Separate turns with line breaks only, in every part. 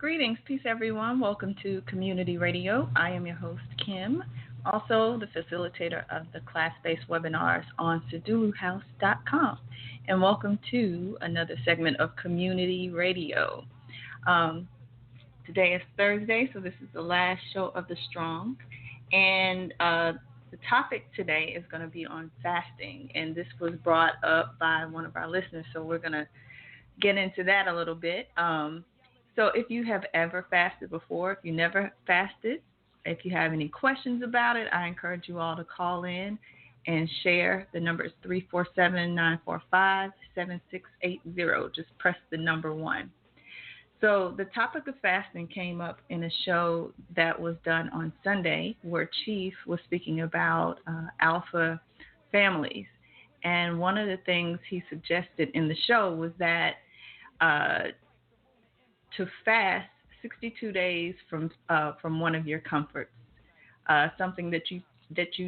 Greetings, peace, everyone. Welcome to Community Radio. I am your host, Kim, also the facilitator of the class based webinars on seduluhouse.com. And welcome to another segment of Community Radio. Um, Today is Thursday, so this is the last show of the Strong. And the topic today is going to be on fasting. And this was brought up by one of our listeners, so we're going to get into that a little bit. So if you have ever fasted before, if you never fasted, if you have any questions about it, I encourage you all to call in and share. The number is 347-945-7680. Just press the number 1. So the topic of fasting came up in a show that was done on Sunday where Chief was speaking about alpha families. And one of the things he suggested in the show was that to fast 62 days from one of your comforts, something that you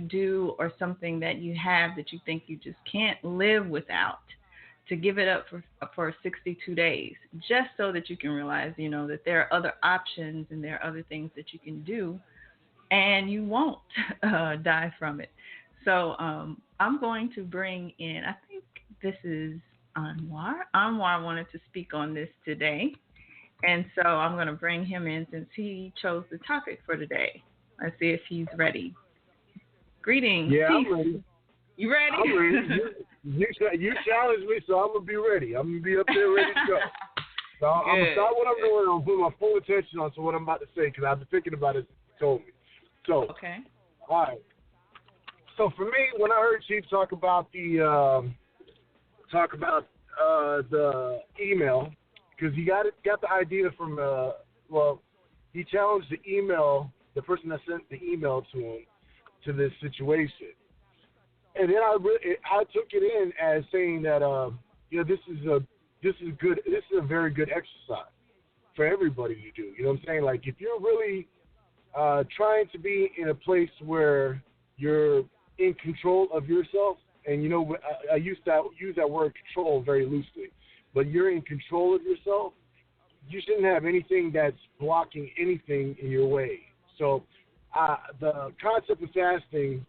do or something that you have that you think you just can't live without, to give it up for 62 days, just so that you can realize, that there are other options and there are other things that you can do, and you won't die from it. So I'm going to bring in, I think this is Anwar. Anwar wanted to speak on this today. And so I'm going to bring him in since he chose the topic for today. Let's see if he's ready. Greetings.
Yeah,
Chief.
I'm ready.
You ready?
I'm ready. You challenged me, so I'm going to be ready. I'm going to be up there ready to go. So I'm going to stop what I'm doing. I'm putting my full attention on what I'm about to say because I've been thinking about it. You told me. So,
okay.
All right. So for me, when I heard Chief talk about the email, because he got the idea from he challenged the person that sent the email to him, to this situation, and then I took it in as saying that this is a very good exercise for everybody to do. You know what I'm saying? Like if you're really trying to be in a place where you're in control of yourself, and I use that word control very loosely. But you're in control of yourself, you shouldn't have anything that's blocking anything in your way. So the concept of fasting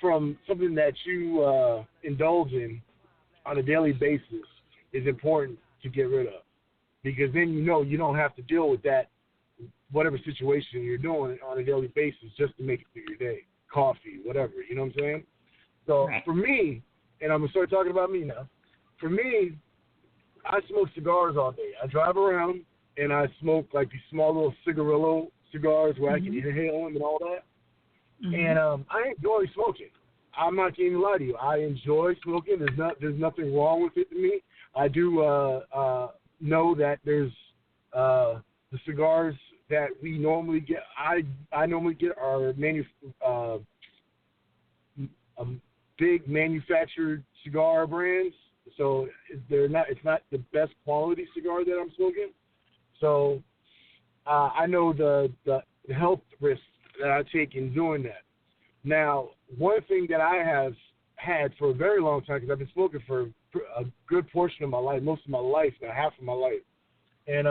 from something that you indulge in on a daily basis is important to get rid of, because then you don't have to deal with that, whatever situation you're doing on a daily basis, just to make it through your day, coffee, whatever, you know what I'm saying? So right. For me, and I'm going to start talking about me now, for me, I smoke cigars all day. I drive around and I smoke like these small little cigarillo cigars where I can inhale them and all that. And I enjoy smoking. I'm not going to lie to you. I enjoy smoking. There's nothing wrong with it to me. I do know that there's the cigars that we normally get. I normally get our big manufactured cigar brands. So it's not the best quality cigar that I'm smoking. So I know the health risks that I take in doing that. Now, one thing that I have had for a very long time, because I've been smoking for a good portion of my life, most of my life, now half of my life. And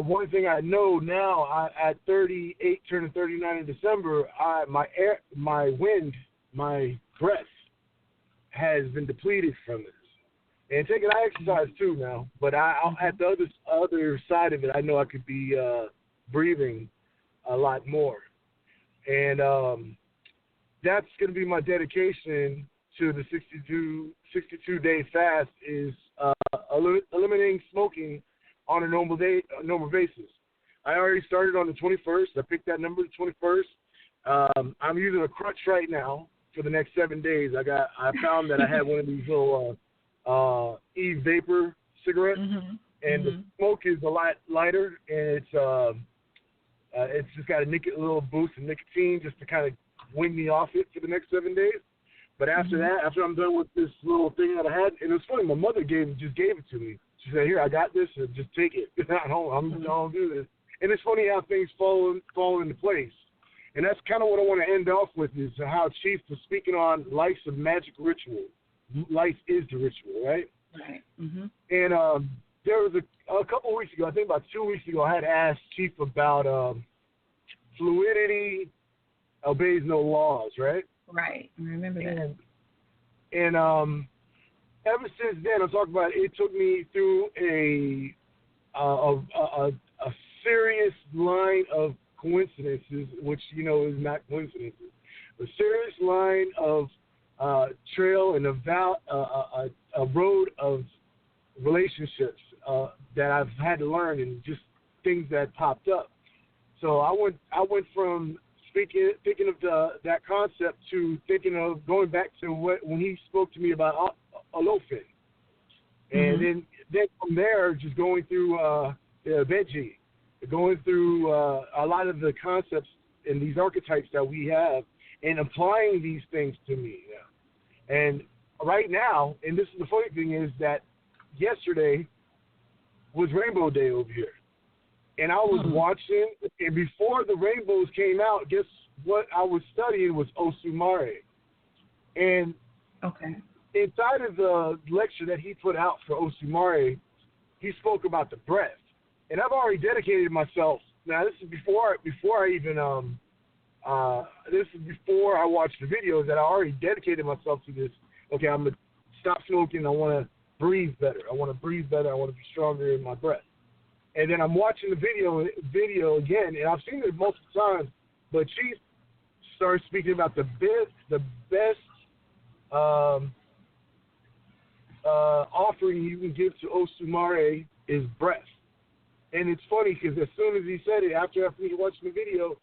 one thing I know now, at 38, turning 39 in December, my breath has been depleted from this. And taking I exercise too now, but I'm at the other side of it. I know I could be breathing a lot more, and that's going to be my dedication to the 62-day fast is eliminating smoking on a normal basis. I already started on the 21st. I picked that number, the 21st. I'm using a crutch right now for the next 7 days. I found that I had one of these little e-vapor cigarettes, and the smoke is a lot lighter, and it's just got a little boost of nicotine just to kind of wean me off it for the next 7 days. But after that, after I'm done with this little thing that I had, and it was funny, my mother just gave it to me. She said, "Here, I got this, and just take it. I'm gonna do this." And it's funny how things fall into place. And that's kind of what I want to end off with, is how Chief was speaking on life's a magic ritual. Life is the ritual, right?
Right. Mm-hmm.
And there was a couple of weeks ago, I think about 2 weeks ago, I had asked Chief about fluidity obeys no laws, right?
Right. I remember that.
And ever since then, I'm talking about it took me through a serious line of coincidences, which, you know, is not coincidences. A serious line of trail and a road of relationships that I've had to learn, and just things that popped up. So I went from thinking of that concept to thinking of going back to when he spoke to me about Olofin. And then from there, just going through Veggie, going through a lot of the concepts and these archetypes that we have, and applying these things to me. Yeah. And right now, and this is the funny thing, is that yesterday was Rainbow Day over here. And I was watching, and before the rainbows came out, guess what I was studying was Osumare. And inside of the lecture that he put out for Osumare, he spoke about the breath. And I've already dedicated myself. Now, this is before I even this is before I watched the videos, that I already dedicated myself to this. Okay, I'm going to stop smoking. I want to breathe better. I want to be stronger in my breath. And then I'm watching the video again, and I've seen it multiple times, but she started speaking about the best offering you can give to Osumare is breath. And it's funny because as soon as he said it, after I finished watching the video,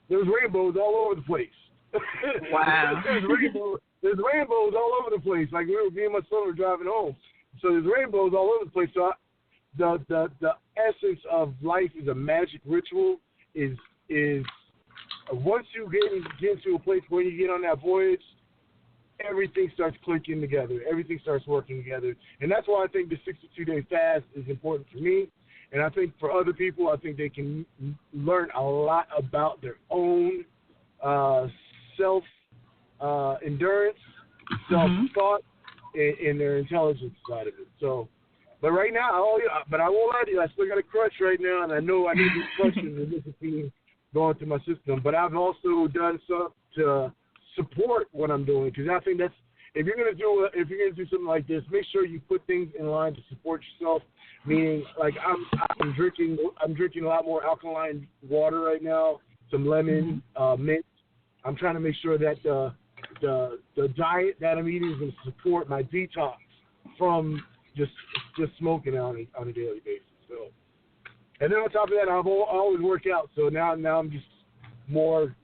there was rainbows all over the place.
Wow.
There's rainbows all over the place. Like, me and my son were driving home. So there's rainbows all over the place. So the essence of life is a magic ritual. Is once you get into a place where you get on that voyage, everything starts clicking together. Everything starts working together. And that's why I think the 62-day fast is important for me. And I think for other people, I think they can learn a lot about their own self-endurance, self-thought, and their intelligence side of it. So, but right now, but I won't lie to you, I still got a crutch right now, and I know I need these crutches and nicotine going through my system. But I've also done stuff to support what I'm doing, because I think that's, if you're gonna do something like this, make sure you put things in line to support yourself. Meaning, like, I'm drinking a lot more alkaline water right now, some lemon, mint. I'm trying to make sure that the diet that I'm eating is going to support my detox from just smoking on a daily basis. So, and then on top of that, I always work out. So now I'm just more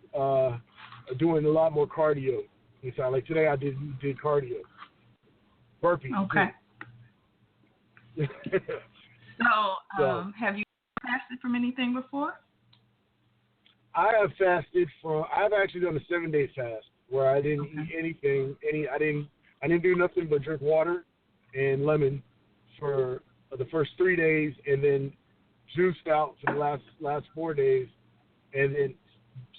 doing a lot more cardio. Like today, I did cardio, burpees.
Okay. So, have you fasted from anything before?
I have fasted I've actually done a 7-day fast where I didn't eat anything. I didn't do nothing but drink water and lemon for the first 3 days, and then juiced out for the last 4 days, and then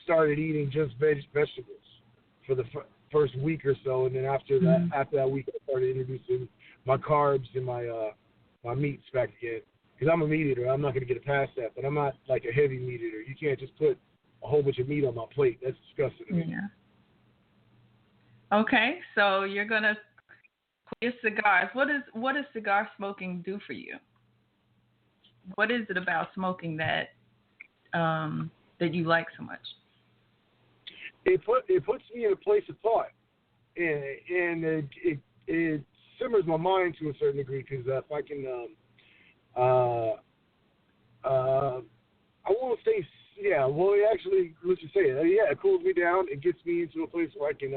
started eating just vegetables for the first week or so, and then after that week, I started introducing my carbs and my meats back again. Because I'm a meat eater. I'm not going to get past that. But I'm not like a heavy meat eater. You can't just put a whole bunch of meat on my plate. That's disgusting to me.
Yeah. Okay, so you're going to quit your cigars. What does cigar smoking do for you? What is it about smoking that you like so much?
It puts me in a place of thought. And it simmers my mind to a certain degree, because if I can, I won't say, actually, let's just say it. It cools me down. It gets me into a place where I can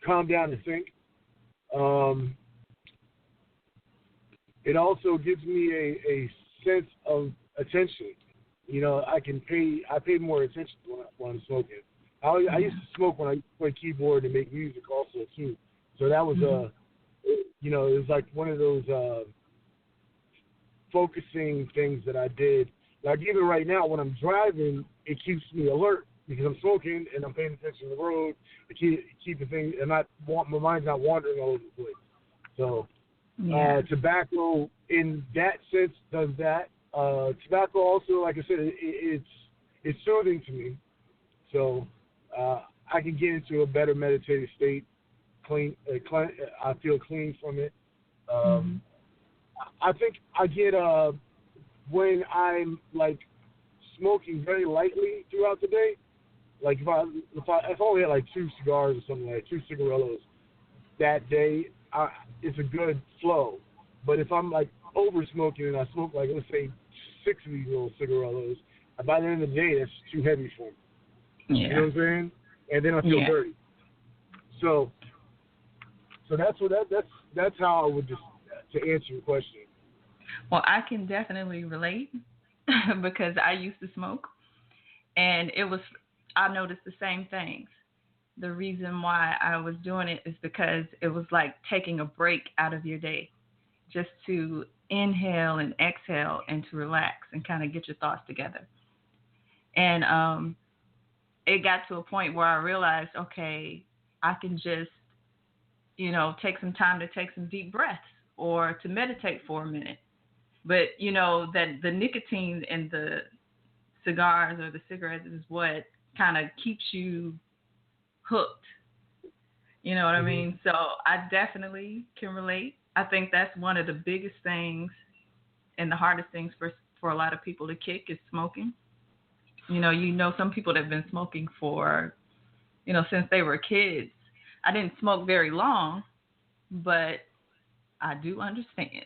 calm down and think. It also gives me a sense of attention. You know, I pay more attention when I'm smoking. I used to smoke when I used to play keyboard and make music also too. So that was it was like one of those focusing things that I did. Like even right now when I'm driving, it keeps me alert because I'm smoking and I'm paying attention to the road. It keeps the thing, and my mind's not wandering all over the place. So
Yeah.
Tobacco, in that sense, does that. Tobacco also, like I said, it's soothing to me. So I can get into a better meditative state. I feel clean from it.
Mhm.
I think I get when I'm like smoking very lightly throughout the day. Like if I only had like 2 cigars or something, like 2 cigarillos that day, it's a good flow. But if I'm like over smoking and I smoke like, let's say 6 of these little cigarillos, by the end of the day that's too heavy for me.
Yeah.
You know what I'm saying? And then I feel dirty. So that's how I would just to answer your question.
Well, I can definitely relate because I used to smoke, and I noticed the same things. The reason why I was doing it is because it was like taking a break out of your day, just to inhale and exhale and to relax and kind of get your thoughts together. And it got to a point where I realized, okay, I can just, take some time to take some deep breaths or to meditate for a minute. But, that the nicotine in the cigars or the cigarettes is what kind of keeps you hooked. You know what I mean? So I definitely can relate. I think that's one of the biggest things and the hardest things for a lot of people to kick is smoking. Some people that have been smoking for, since they were kids. I didn't smoke very long, but I do understand.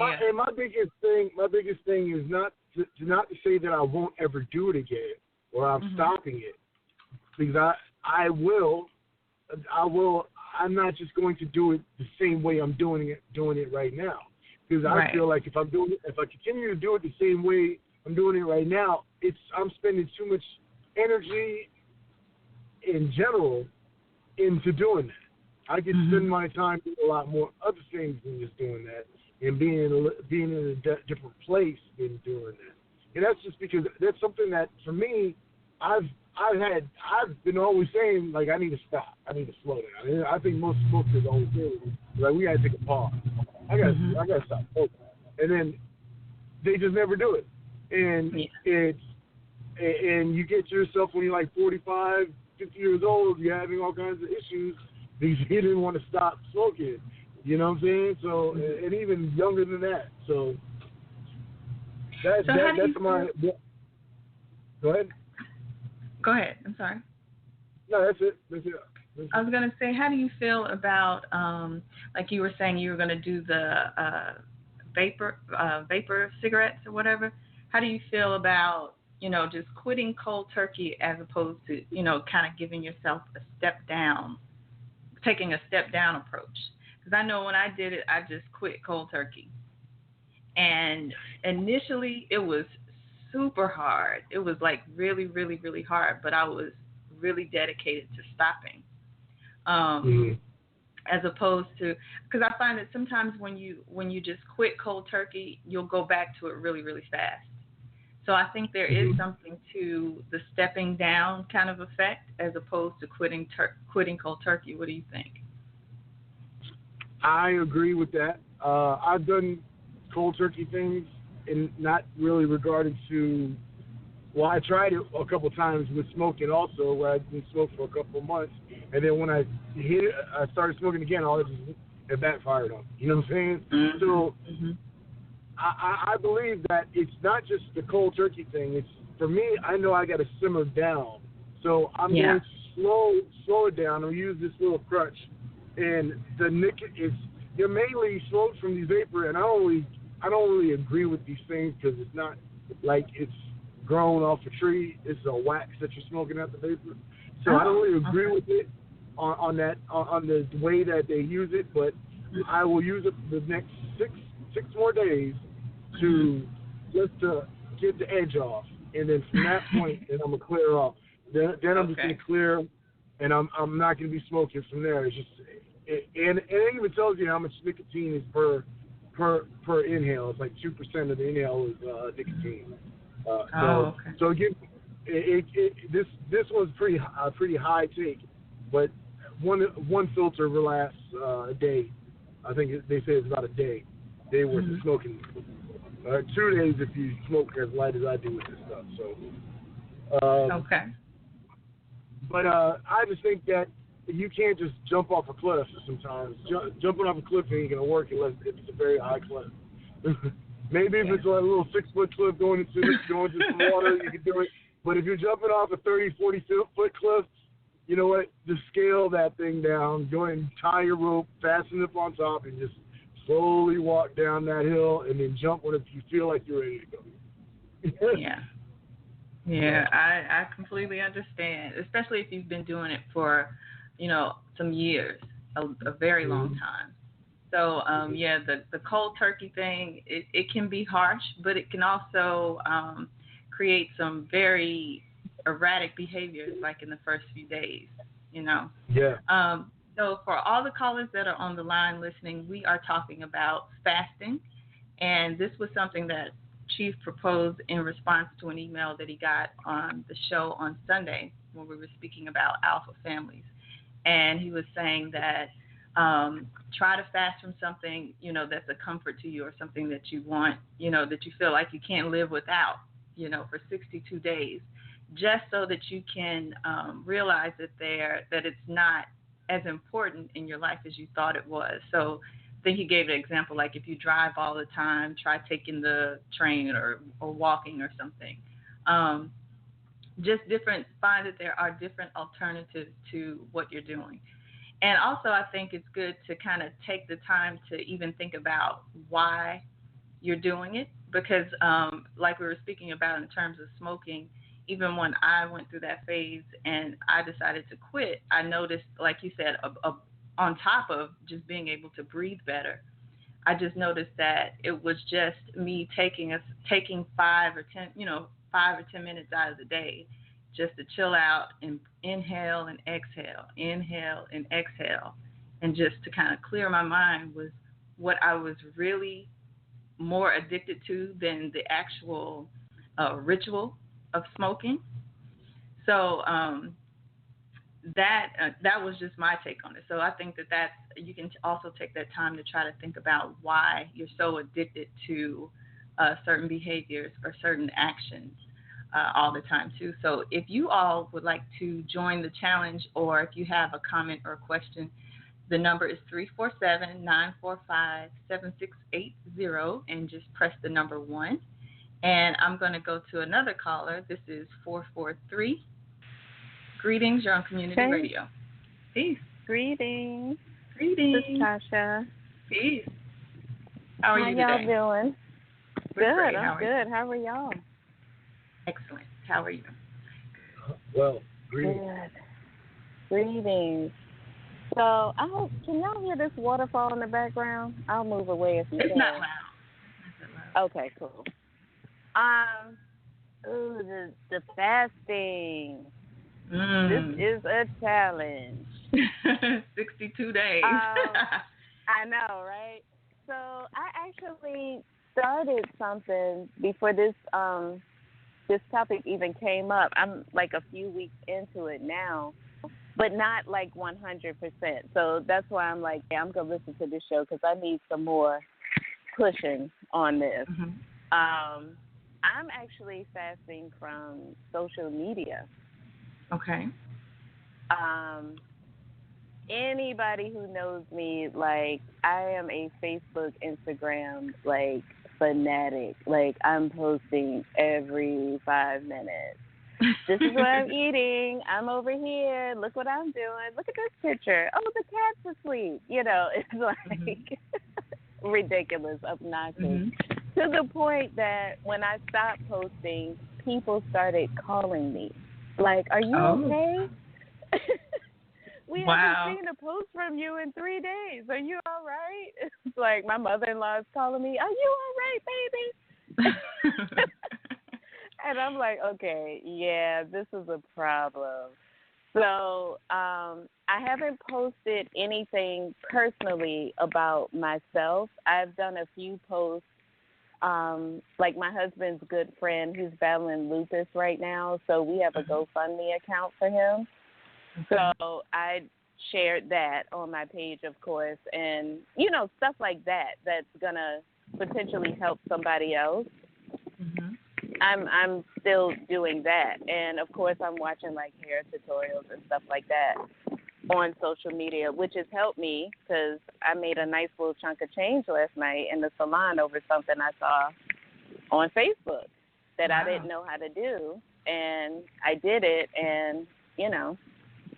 My biggest thing is not to say that I won't ever do it again or I'm stopping it, because I will. I'm not just going to do it the same way I'm doing it right now, because I feel like if I continue to do it the same way I'm doing it right now, I'm spending too much energy in general into doing that. I could spend my time doing a lot more other things than just doing that, and being in a different place than doing that. And that's just because that's something that for me, I've been always saying, like, I need to stop. I need to slow down. And I think most smokers always say, like, we gotta take a pause. I gotta stop smoking. And then they just never do it. And and you get yourself when you're like 45, 50 years old, you're having all kinds of issues because you didn't want to stop smoking. You know what I'm saying? So, and even younger than that. So that's my. Go ahead.
Go ahead. I'm sorry.
No, that's it.
I was going to say, how do you feel about, like you were saying, you were going to do the vapor cigarettes or whatever? How do you feel about, just quitting cold turkey as opposed to, kind of giving yourself a step down, taking a step down approach? Because I know when I did it, I just quit cold turkey. And initially it was super hard. It was like really, really, really hard, but I was really dedicated to stopping. As opposed to, because I find that sometimes when you just quit cold turkey, you'll go back to it really, really fast. So I think there is something to the stepping down kind of effect as opposed to quitting cold turkey. What do you think?
I agree with that. I've done cold turkey things, and not really regarded to. Well, I tried it a couple times with smoking also, where I didn't smoke for a couple of months, and then when I hit it, I started smoking again. It backfired on me. You know what I'm saying? So I believe that it's not just the cold turkey thing. It's, for me, I know I got to simmer down. So I'm going to slow it down or use this little crutch. And the you're mainly smoked from these vapor, and I don't really agree with these things because it's not like it's grown off a tree. It's a wax that you're smoking out the vapor. So I don't really agree with it on the way that they use it, but I will use it the next six more days to get the edge off, and then from that point, then I'm gonna clear off. Then I'm just gonna clear, and I'm not gonna be smoking from there. It's just and it even tells you how much nicotine is per inhale. It's like 2% of the inhale is nicotine. So again, this was pretty high take, but one filter will last a day. I think they say it's about a day worth of smoking. 2 days if you smoke as light as I do with this stuff. So.
Okay.
But I just think that you can't just jump off a cliff sometimes. Jumping off a cliff ain't going to work unless it's a very high cliff. Maybe if it's like a little 6-foot cliff going into some water, you can do it. But if you're jumping off a 30, 40-foot cliff, you know what? Just scale that thing down. Go ahead and tie your rope, fasten it up on top, and just slowly walk down that hill and then jump when you feel like you're ready to go.
Yeah, I completely understand, especially if you've been doing it for, some years, a very long time. So, the cold turkey thing, it can be harsh, but it can also create some very erratic behaviors, like in the first few days,
Yeah.
So for all the callers that are on the line listening, we are talking about fasting, and this was something that Chief proposed in response to an email that he got on the show on Sunday when we were speaking about alpha families. And he was saying that try to fast from something, that's a comfort to you or something that you want, that you feel like you can't live without, for 62 days, just so that you can realize that it's not as important in your life as you thought it was. So I think he gave an example, like if you drive all the time, try taking the train or walking or something. Find that there are different alternatives to what you're doing. And also I think it's good to kind of take the time to even think about why you're doing it, because like we were speaking about in terms of smoking, even when I went through that phase and I decided to quit, I noticed, like you said, on top of just being able to breathe better, I just noticed that it was just me taking 5 or 10 minutes out of the day just to chill out and inhale and exhale, and just to kind of clear my mind was what I was really more addicted to than the actual ritual of smoking. So that was just my take on it. So I think that you can also take that time to try to think about why you're so addicted to certain behaviors or certain actions all the time too. So if you all would like to join the challenge, or if you have a comment or a question, the number is 347-945-7680, and just press the number 1. And I'm going to go to another caller. This is 443. Greetings, you're on Community Radio. Peace.
Greetings.
This
is Tasha.
Peace. How are you today?
How y'all doing?
Good.
I'm good. How are y'all?
Excellent. How are you?
Well, greetings.
Good. Greetings. So, can y'all hear this waterfall in the background? I'll move away if you can.
It's not loud.
Okay, cool. The fasting. This is a challenge.
62 days.
I know, right? So I actually started something before this topic even came up. I'm like a few weeks into it now, but not like 100%. So that's why I'm like, yeah, I'm going to listen to this show because I need some more pushing on this. I'm actually fasting from social media.
Okay.
Anybody who knows me, like, I am a Facebook, Instagram, like, fanatic. Like, I'm posting every 5 minutes. This is what I'm eating. I'm over here. Look what I'm doing. Look at this picture. Oh, the cat's asleep. It's like ridiculous, obnoxious. To the point that when I stopped posting, people started calling me. Like, are you okay? We haven't seen a post from you in 3 days. Are you all right? It's like my mother-in-law is calling me, are you all right, baby? And I'm like, okay, yeah, this is a problem. So I haven't posted anything personally about myself. I've done a few posts. Like my husband's good friend, he's battling lupus right now, so we have a GoFundMe account for him. So I shared that on my page, of course, and stuff like that that's gonna potentially help somebody else.
Mhm.
I'm still doing that, and of course I'm watching like hair tutorials and stuff like that on social media, which has helped me because I made a nice little chunk of change last night in the salon over something I saw on Facebook that I didn't know how to do, and I did it, and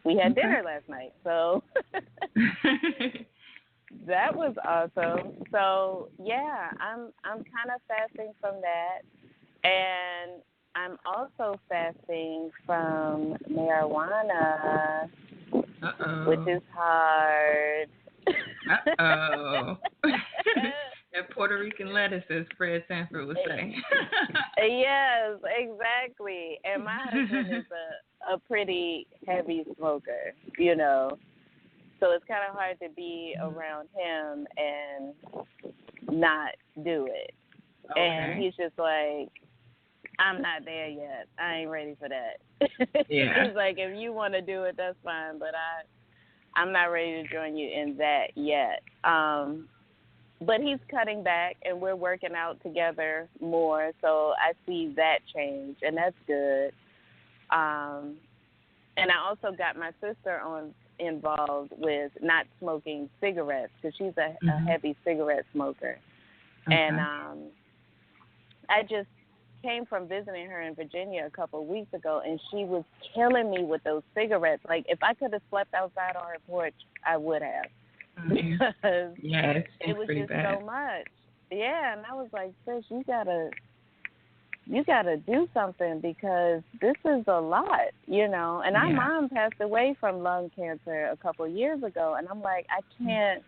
we had dinner last night, so that was awesome. So yeah, I'm kind of fasting from that, and I'm also fasting from marijuana, which is hard.
That Puerto Rican lettuce, as Fred Sanford would say.
Yes, exactly. And my husband is a pretty heavy smoker, so it's kind of hard to be around him and not do it.
Okay.
And he's just like, I'm not there yet. I ain't ready for that.
Yeah.
He's like, if you want to do it, that's fine, but I'm not ready to join you in that yet. But he's cutting back, and we're working out together more, so I see that change, and that's good. And I also got my sister involved with not smoking cigarettes because she's a heavy cigarette smoker. Okay. And I just came from visiting her in Virginia a couple of weeks ago, and she was killing me with those cigarettes. Like, if I could have slept outside on her porch, I would have. Because it was just bad. So much. Yeah, and I was like, sis, you gotta do something because this is a lot, And our mom passed away from lung cancer a couple of years ago, and I'm like, I can't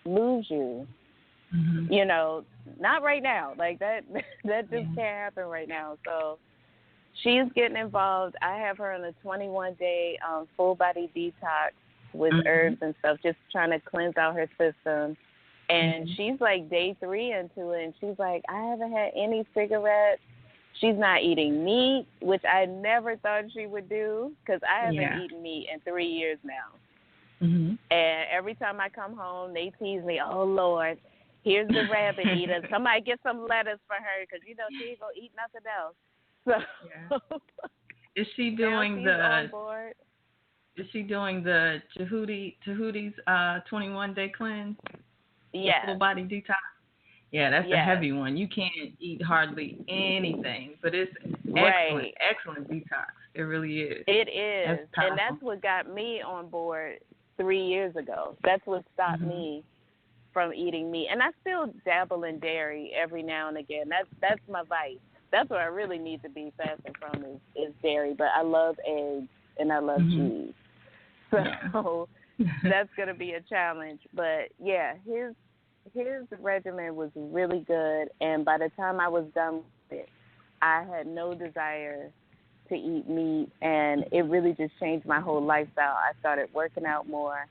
lose you. Not right now. Like that just can't happen right now. So she's getting involved. I have her on a 21-day full body detox with herbs and stuff, just trying to cleanse out her system. And she's like day 3 into it, and she's like, I haven't had any cigarettes. She's not eating meat, which I never thought she would do because I haven't eaten meat in 3 years now. And every time I come home, they tease me, oh, Lord, here's the rabbit eater. Somebody get some lettuce for her because, she ain't going to eat nothing else. So
Is she doing
on board.
Is she doing the Tahuti's 21-day cleanse?
Yeah.
Full body detox? Yeah, that's a heavy one. You can't eat hardly anything, but it's excellent detox. It really is.
It is. And that's what got me on board 3 years ago. That's what stopped me from eating meat. And I still dabble in dairy every now and again. That's my vice. That's what I really need to be fasting from is dairy. But I love eggs and I love cheese. So that's going to be a challenge. But, yeah, his regimen was really good. And by the time I was done with it, I had no desire to eat meat. And it really just changed my whole lifestyle. I started working out more.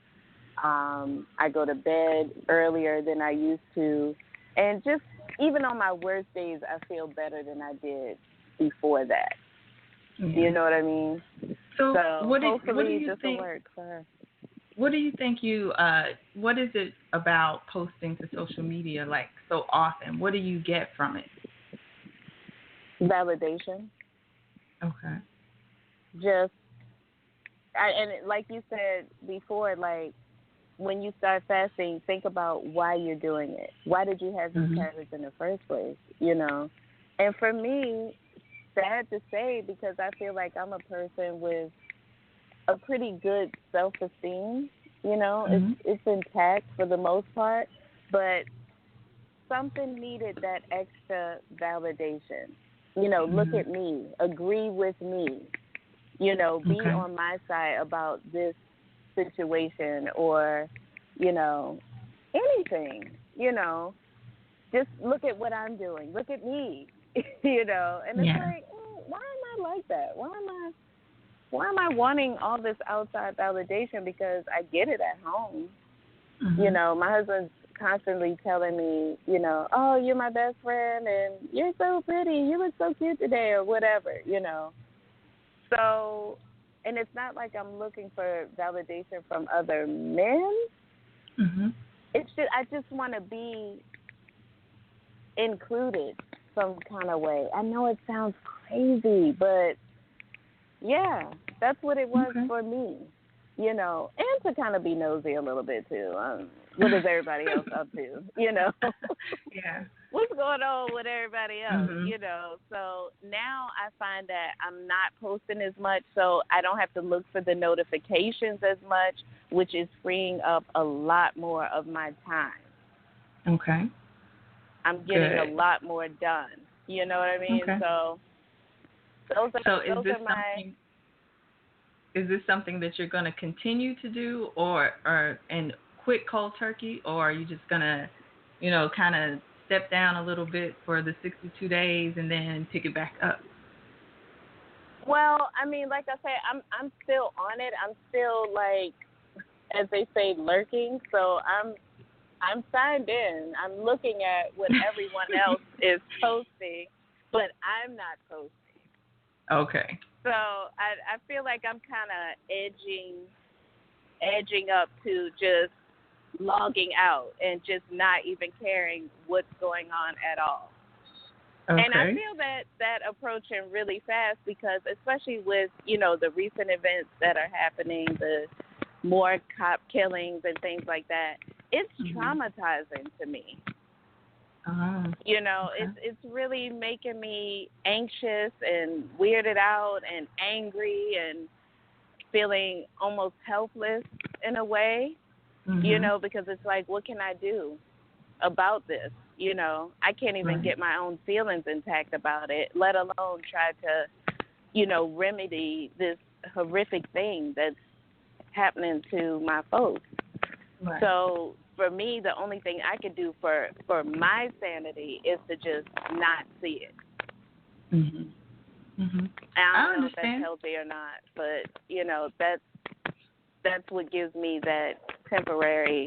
I go to bed earlier than I used to. And just even on my worst days, I feel better than I did before that. You know what I mean?
So
hopefully this will work for her.
What do you think what is it about posting to social media like so often? What do you get from it?
Validation.
Okay.
And like you said before, like when you start fasting, think about why you're doing it. Why did you have these habits in the first place? And for me, sad to say, because I feel like I'm a person with a pretty good self-esteem. It's intact for the most part, but something needed that extra validation. Look at me, agree with me, be on my side about this situation or, anything, just look at what I'm doing. Look at me, and it's like, why am I like that? Why am I wanting all this outside validation? Because I get it at home. My husband's constantly telling me, oh, you're my best friend and you're so pretty. You look so cute today or whatever, So, and it's not like I'm looking for validation from other men.
Mhm.
It's just I just want to be included some kind of way. I know it sounds crazy, but yeah, that's what it was
Okay.
for me, and to kind of be nosy a little bit too. What is everybody else up to,
Yeah.
What's going on with everybody else,
Mhm.
So now I find that I'm not posting as much, so I don't have to look for the notifications as much, which is freeing up a lot more of my time.
Okay.
I'm getting a
Good.
lot more done. You know what I mean?
Okay.
So those
So
are those are my
is this something that you're going to continue to do, or and quit cold turkey, or are you just going to, kind of step down a little bit for the 62 days and then pick it back up?
well, I mean, like I say, I'm still on it. I'm still like, as they say, lurking. So I'm signed in. I'm looking at what everyone else is posting, but I'm not posting.
Okay.
So I feel like I'm kind of edging up to just logging out and just not even caring what's going on at all. And I
Okay.
feel that approaching really fast because especially with, the recent events that are happening, the more cop killings and things like that, it's traumatizing to me.
Okay.
It's really making me anxious and weirded out and angry and feeling almost helpless in a way, because it's like, what can I do about this? I can't even
Right.
get my own feelings intact about it, let alone try to, remedy this horrific thing that's happening to my folks.
Right.
So for me, the only thing I could do for my sanity is to just not see it.
Mhm. Mhm.
I
I
don't know if that's
understand.
healthy or not, but that's what gives me that temporary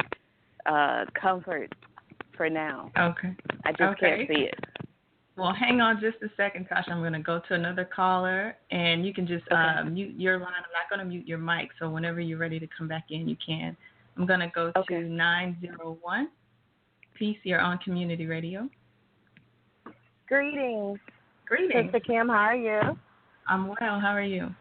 comfort for now.
Okay.
I just can't
Okay.
see it.
Well, hang on just a second, Tasha. I'm going to go to another caller, and you can just
Okay.
mute your line. I'm not going to mute your mic, so whenever you're ready to come back in, you can. I'm going to go to
Okay.
901. Peace, you're on Community Radio.
Greetings,
Greetings.
Sister Kim. How are you?
I'm well. How are you?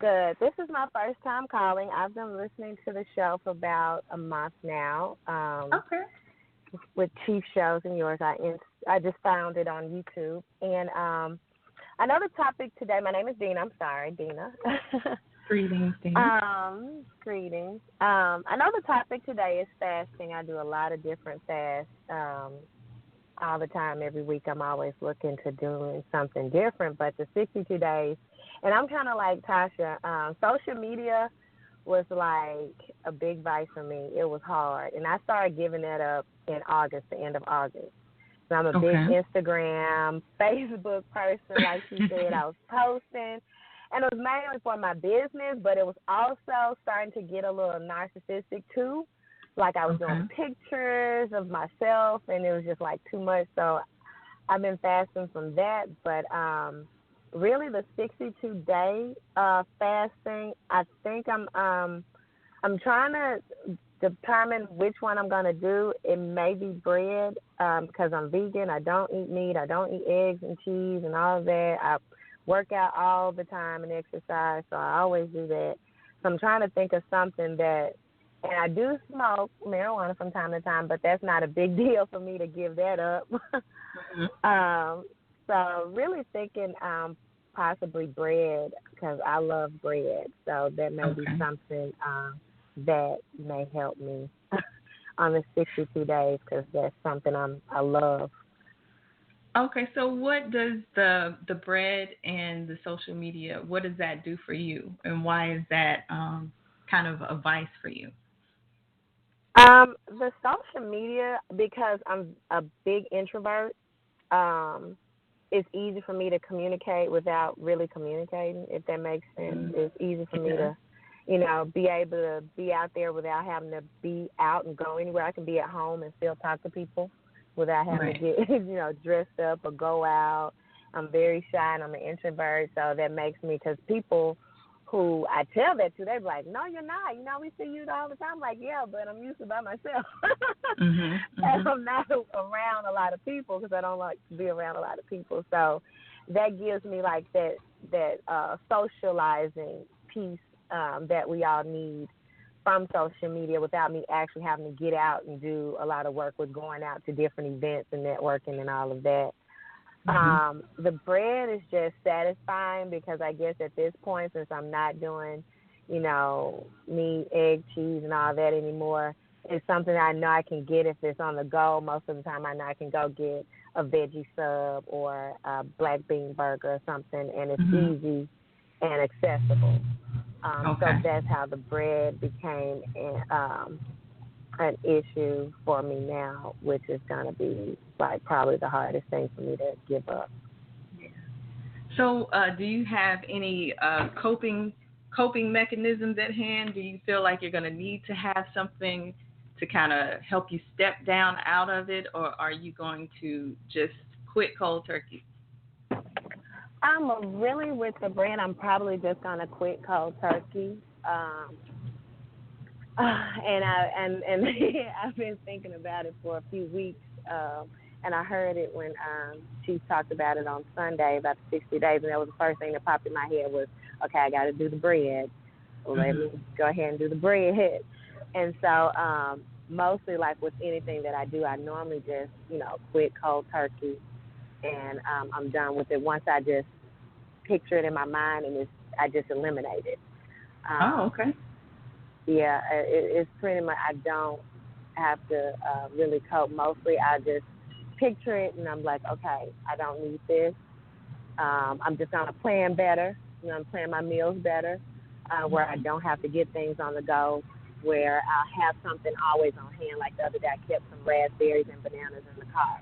Good. This is my first time calling. I've been listening to the show for about a month now.
Okay.
With Chief shows and yours, I just found it on YouTube, and I know the topic today. My name is Dina. I'm sorry, Dina.
Greetings, Dina.
Greetings. I know the topic today is fasting. I do a lot of different fasts all the time. Every week, I'm always looking to doing something different. But the 62 days, and I'm kind of like Tasha. Social media was like a big vice for me. It was hard, and I started giving that up in August, the end of August. So I'm a big
Okay.
Instagram, Facebook person, like she said. I was posting, and it was mainly for my business, but it was also starting to get a little narcissistic too. Like I was doing pictures of myself, and it was just like too much. So I've been fasting from that, but really the 62-day fasting, I think I'm trying to determine which one I'm going to do. It may be bread because I'm vegan. I don't eat meat. I don't eat eggs and cheese and all of that. I work out all the time and exercise, so I always do that. So I'm trying to think of something that, and I do smoke marijuana from time to time, but that's not a big deal for me to give that up. So really thinking possibly bread because I love bread. So that may be something that may help me on the 62 days because that's something I love.
Okay, so what does the bread and the social media, what does that do for you, and why is that kind of a vice for you?
The social media, because I'm a big introvert, it's easy for me to communicate without really communicating, if that makes sense. It's easy for me to, be able to be out there without having to be out and go anywhere. I can be at home and still talk to people without having to get, dressed up or go out. I'm very shy and I'm an introvert, so that makes me, because people who I tell that to, they're like, no, you're not. You know, we see you all the time. I'm like, yeah, but I'm usually by myself. And I'm not around a lot of people because I don't like to be around a lot of people. So that gives me like that socializing piece that we all need from social media without me actually having to get out and do a lot of work with going out to different events and networking and all of that. The bread is just satisfying because I guess at this point, since I'm not doing, meat, egg, cheese, and all that anymore, it's something I know I can get if it's on the go. Most of the time I know I can go get a veggie sub or a black bean burger or something, and it's easy and accessible. So that's how the bread became an issue for me now, which is going to be like probably the hardest thing for me to give up.
So do you have any coping mechanisms at hand? Do you feel like you're going to need to have something to kind of help you step down out of it, or are you going to just quit cold turkey?
I'm really with the bread. I'm probably just going to quit cold turkey. And I've been thinking about it for a few weeks, and I heard it when Chief talked about it on Sunday about the 60 days, and that was the first thing that popped in my head was, okay, I got to do the bread. Let me go ahead and do the bread. And so mostly like with anything that I do, I normally just, quit cold turkey, and I'm done with it once I just picture it in my mind and I just eliminate it.
Okay.
Yeah, it's pretty much, I don't have to really cope. Mostly I just picture it and I'm like, okay, I don't need this. I'm just going to plan better. I'm plan my meals better where I don't have to get things on the go, where I'll have something always on hand. Like the other day I kept some raspberries and bananas in the car.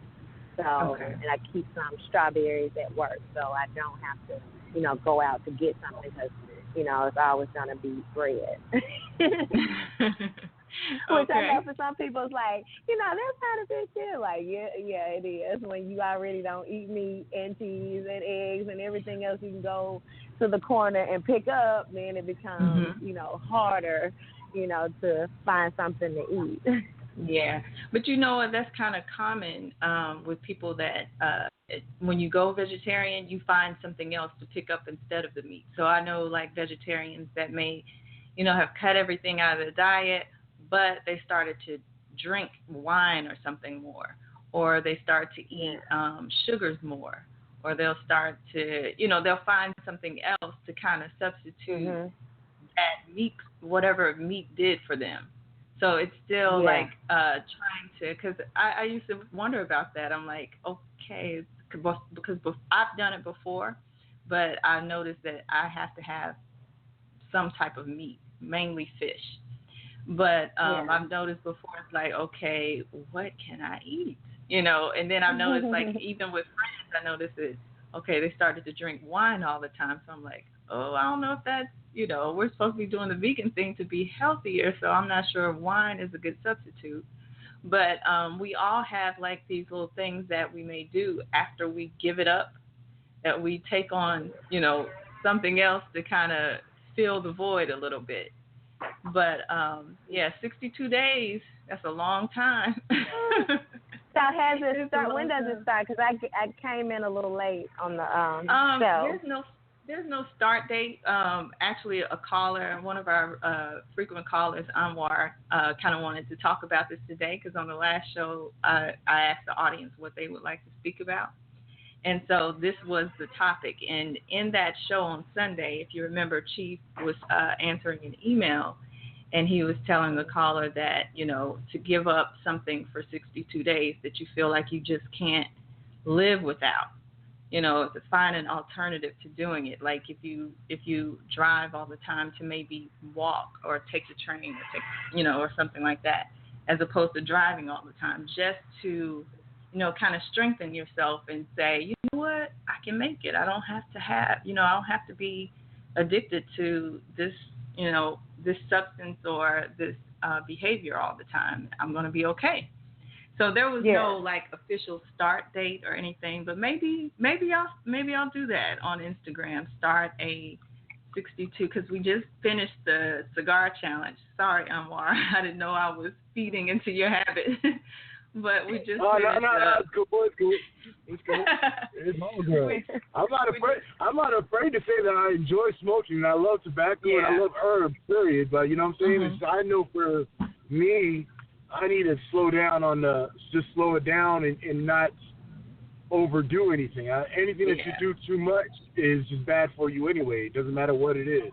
So, and I keep some strawberries at work, so I don't have to, go out to get something because, it's always going to be bread. Which I know for some people it's like, that's not a big deal. Like, yeah, it is. When you already don't eat meat and cheese and eggs and everything else you can go to the corner and pick up, then it becomes, harder, to find something to eat.
Yeah, but that's kind of common with people that when you go vegetarian, you find something else to pick up instead of the meat. So I know like vegetarians that may, have cut everything out of their diet, but they started to drink wine or something more, or they start to eat sugars more, or they'll start to, they'll find something else to kind of substitute that meat, whatever meat did for them. So it's still like trying to, because I used to wonder about that. I'm like, okay, because I've done it before, but I noticed that I have to have some type of meat, mainly fish. But I've noticed before, it's like, okay, what can I eat? And then I've noticed, like, even with friends, I noticed that, okay, they started to drink wine all the time. So I'm like, oh, I don't know if that's, we're supposed to be doing the vegan thing to be healthier. So I'm not sure if wine is a good substitute. But we all have, like, these little things that we may do after we give it up, that we take on, something else to kind of fill the void a little bit. But 62 days, that's a long time.
So has it start? When does it start? Because I came in a little late on the show.
There's no start date. Actually, a caller, one of our frequent callers, Anwar, kind of wanted to talk about this today because on the last show, I asked the audience what they would like to speak about. And so this was the topic. And in that show on Sunday, if you remember, Chief was answering an email, and he was telling the caller that, to give up something for 62 days that you feel like you just can't live without, to find an alternative to doing it. Like if you drive all the time, to maybe walk or take the train or take, or something like that, as opposed to driving all the time, just to, kind of strengthen yourself and say, you know what, I can make it. I don't have to have, I don't have to be addicted to this, this substance or this behavior all the time. I'm going to be okay. So there was no like official start date or anything, but maybe I'll do that on Instagram. Start a 62 because we just finished the cigar challenge. Sorry, Anwar, I didn't know I was feeding into your habit. But we just finished.
No, it's cool. It's cool. It's cool. It's all good. I'm not afraid to say that I enjoy smoking and I love tobacco and I love herbs, period. But you know what I'm saying? Mm-hmm. I know for me, I need to slow down just slow it down and not overdo anything. Anything that you do too much is just bad for you anyway. It doesn't matter what it is.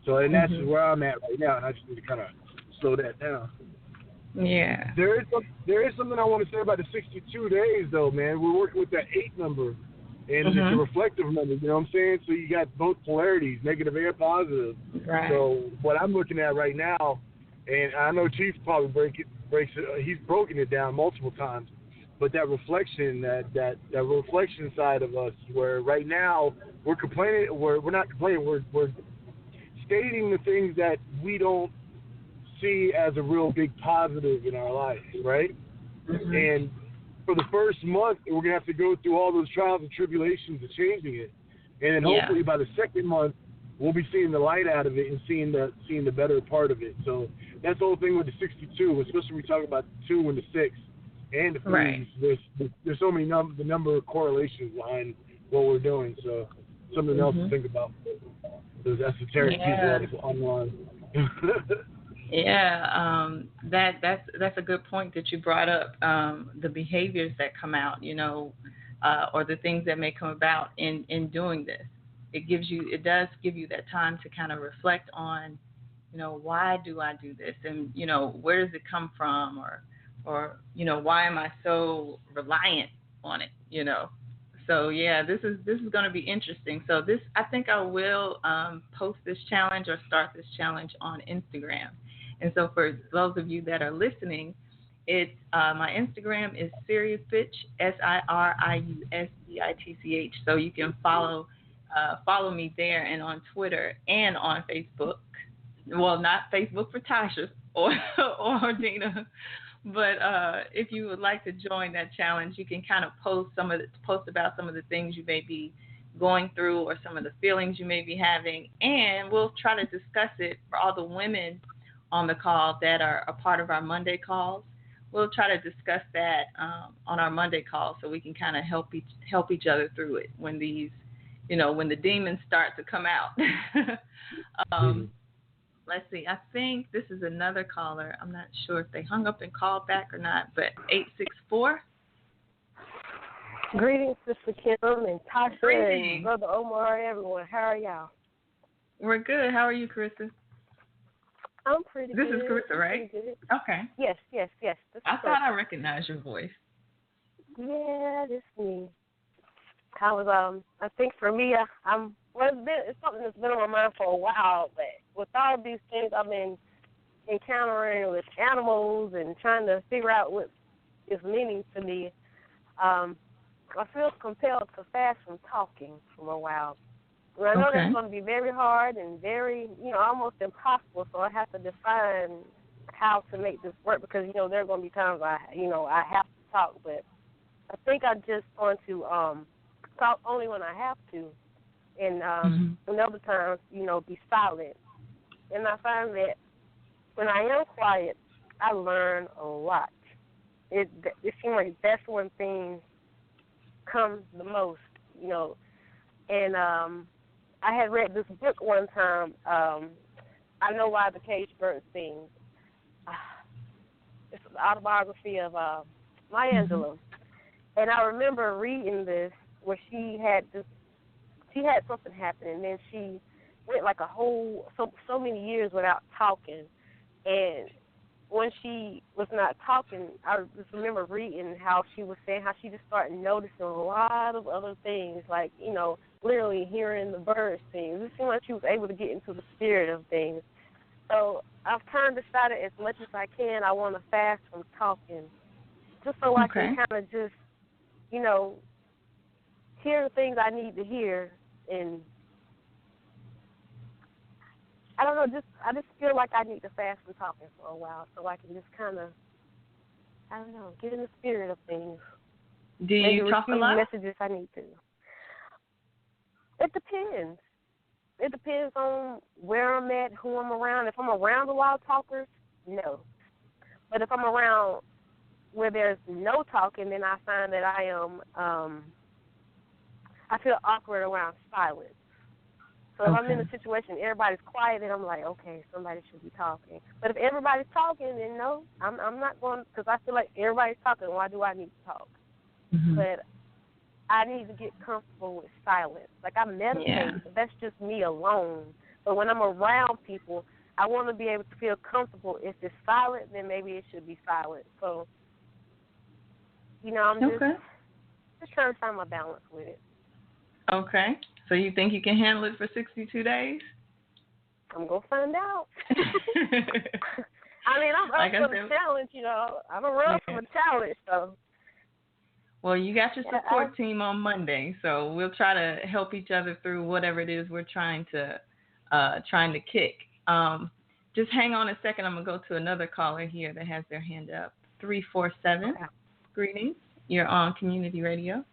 So, and that's where I'm at right now, and I just need to kind of slow that down.
Yeah.
There is something I want to say about the 62 days, though, man. We're working with that 8 number, and it's a reflective number, you know what I'm saying? So you got both polarities, negative and positive.
Right.
So what I'm looking at right now, and I know Chief probably breaks it, he's broken it down multiple times, but that reflection, that reflection side of us, where right now we're complaining, we're not complaining, we're stating the things that we don't see as a real big positive in our life, right? Mm-hmm. And for the first month, we're going to have to go through all those trials and tribulations of changing it. And then hopefully by the second month, we'll be seeing the light out of it and seeing the better part of it. So that's the whole thing with the 62, especially when we talk about the 2 and the 6 and the 3s. Right. There's so many the number of correlations behind what we're doing. So something else to think about. Those esoteric people online.
That's a good point that you brought up. The behaviors that come out, or the things that may come about in doing this. It does give you that time to kind of reflect on, why do I do this, and where does it come from, or why am I so reliant on it, So this is going to be interesting. So I think I will post this challenge or start this challenge on Instagram. And so for those of you that are listening, it's my Instagram is SiriusBitch, SiriusBitch. So you can follow me there and on Twitter and on Facebook. Well, not Facebook for Tasha or Dina. But if you would like to join that challenge, you can kind of post about some of the things you may be going through or some of the feelings you may be having, and we'll try to discuss it for all the women on the call that are a part of our Monday calls. We'll try to discuss that on our Monday call so we can kind of help each other through it when these, when the demons start to come out. Let's see. I think this is another caller. I'm not sure if they hung up and called back or not, but 864.
Greetings, Sister Kim and Tasha and Brother Omar, everyone. How are y'all?
We're good. How are you, Carissa?
I'm pretty good.
This is Carissa, right? Okay.
Yes.
I thought I recognized your voice.
Yeah, it's me. I think for me, it's something that's been on my mind for a while, but with all these things I've been encountering with animals and trying to figure out what is meaning to me, I feel compelled to fast from talking for a while. And I know that's going to be very hard and very, almost impossible, so I have to define how to make this work because, there are going to be times I have to talk, but I think I just want to talk only when I have to. And other times, be silent. And I find that when I am quiet, I learn a lot. It seems like that's when things come the most, And I had read this book one time, I Know Why the Caged Bird Sings. It's an autobiography of Maya Angelou. And I remember reading this where she had something happen, and then she went like a whole so many years without talking. And when she was not talking, I just remember reading how she was saying how she just started noticing a lot of other things, like, literally hearing the birds sing. It seemed like she was able to get into the spirit of things. So I've kind of decided as much as I can, I want to fast from talking, just so I can kind of just, hear the things I need to hear. And I don't know, I just feel like I need to fast from talking for a while so I can just kind of, get in the spirit of things.
Do you talk a lot?
Messages I need to. It depends. it depends on where I'm at, who I'm around. If I'm around a lot of talkers, no. But if I'm around where there's no talking, then I find that I feel awkward around silence. So if I'm in a situation, everybody's quiet, then I'm like, okay, somebody should be talking. But if everybody's talking, then no, I'm not going, because I feel like everybody's talking. Why do I need to talk?
Mm-hmm.
But I need to get comfortable with silence. Like I meditate, but that's just me alone. But when I'm around people, I want to be able to feel comfortable. If it's silent, then maybe it should be silent. So, I'm just trying to find my balance with it.
Okay. So you think you can handle it for 62 days?
I'm going to find out. I mean, I'm up for the challenge, I'm a run for the challenge, so.
Well, you got your support team on Monday, so we'll try to help each other through whatever it is we're trying to kick. Just hang on a second. I'm going to go to another caller here that has their hand up. 347. Okay. Greetings. You're on Community Radio.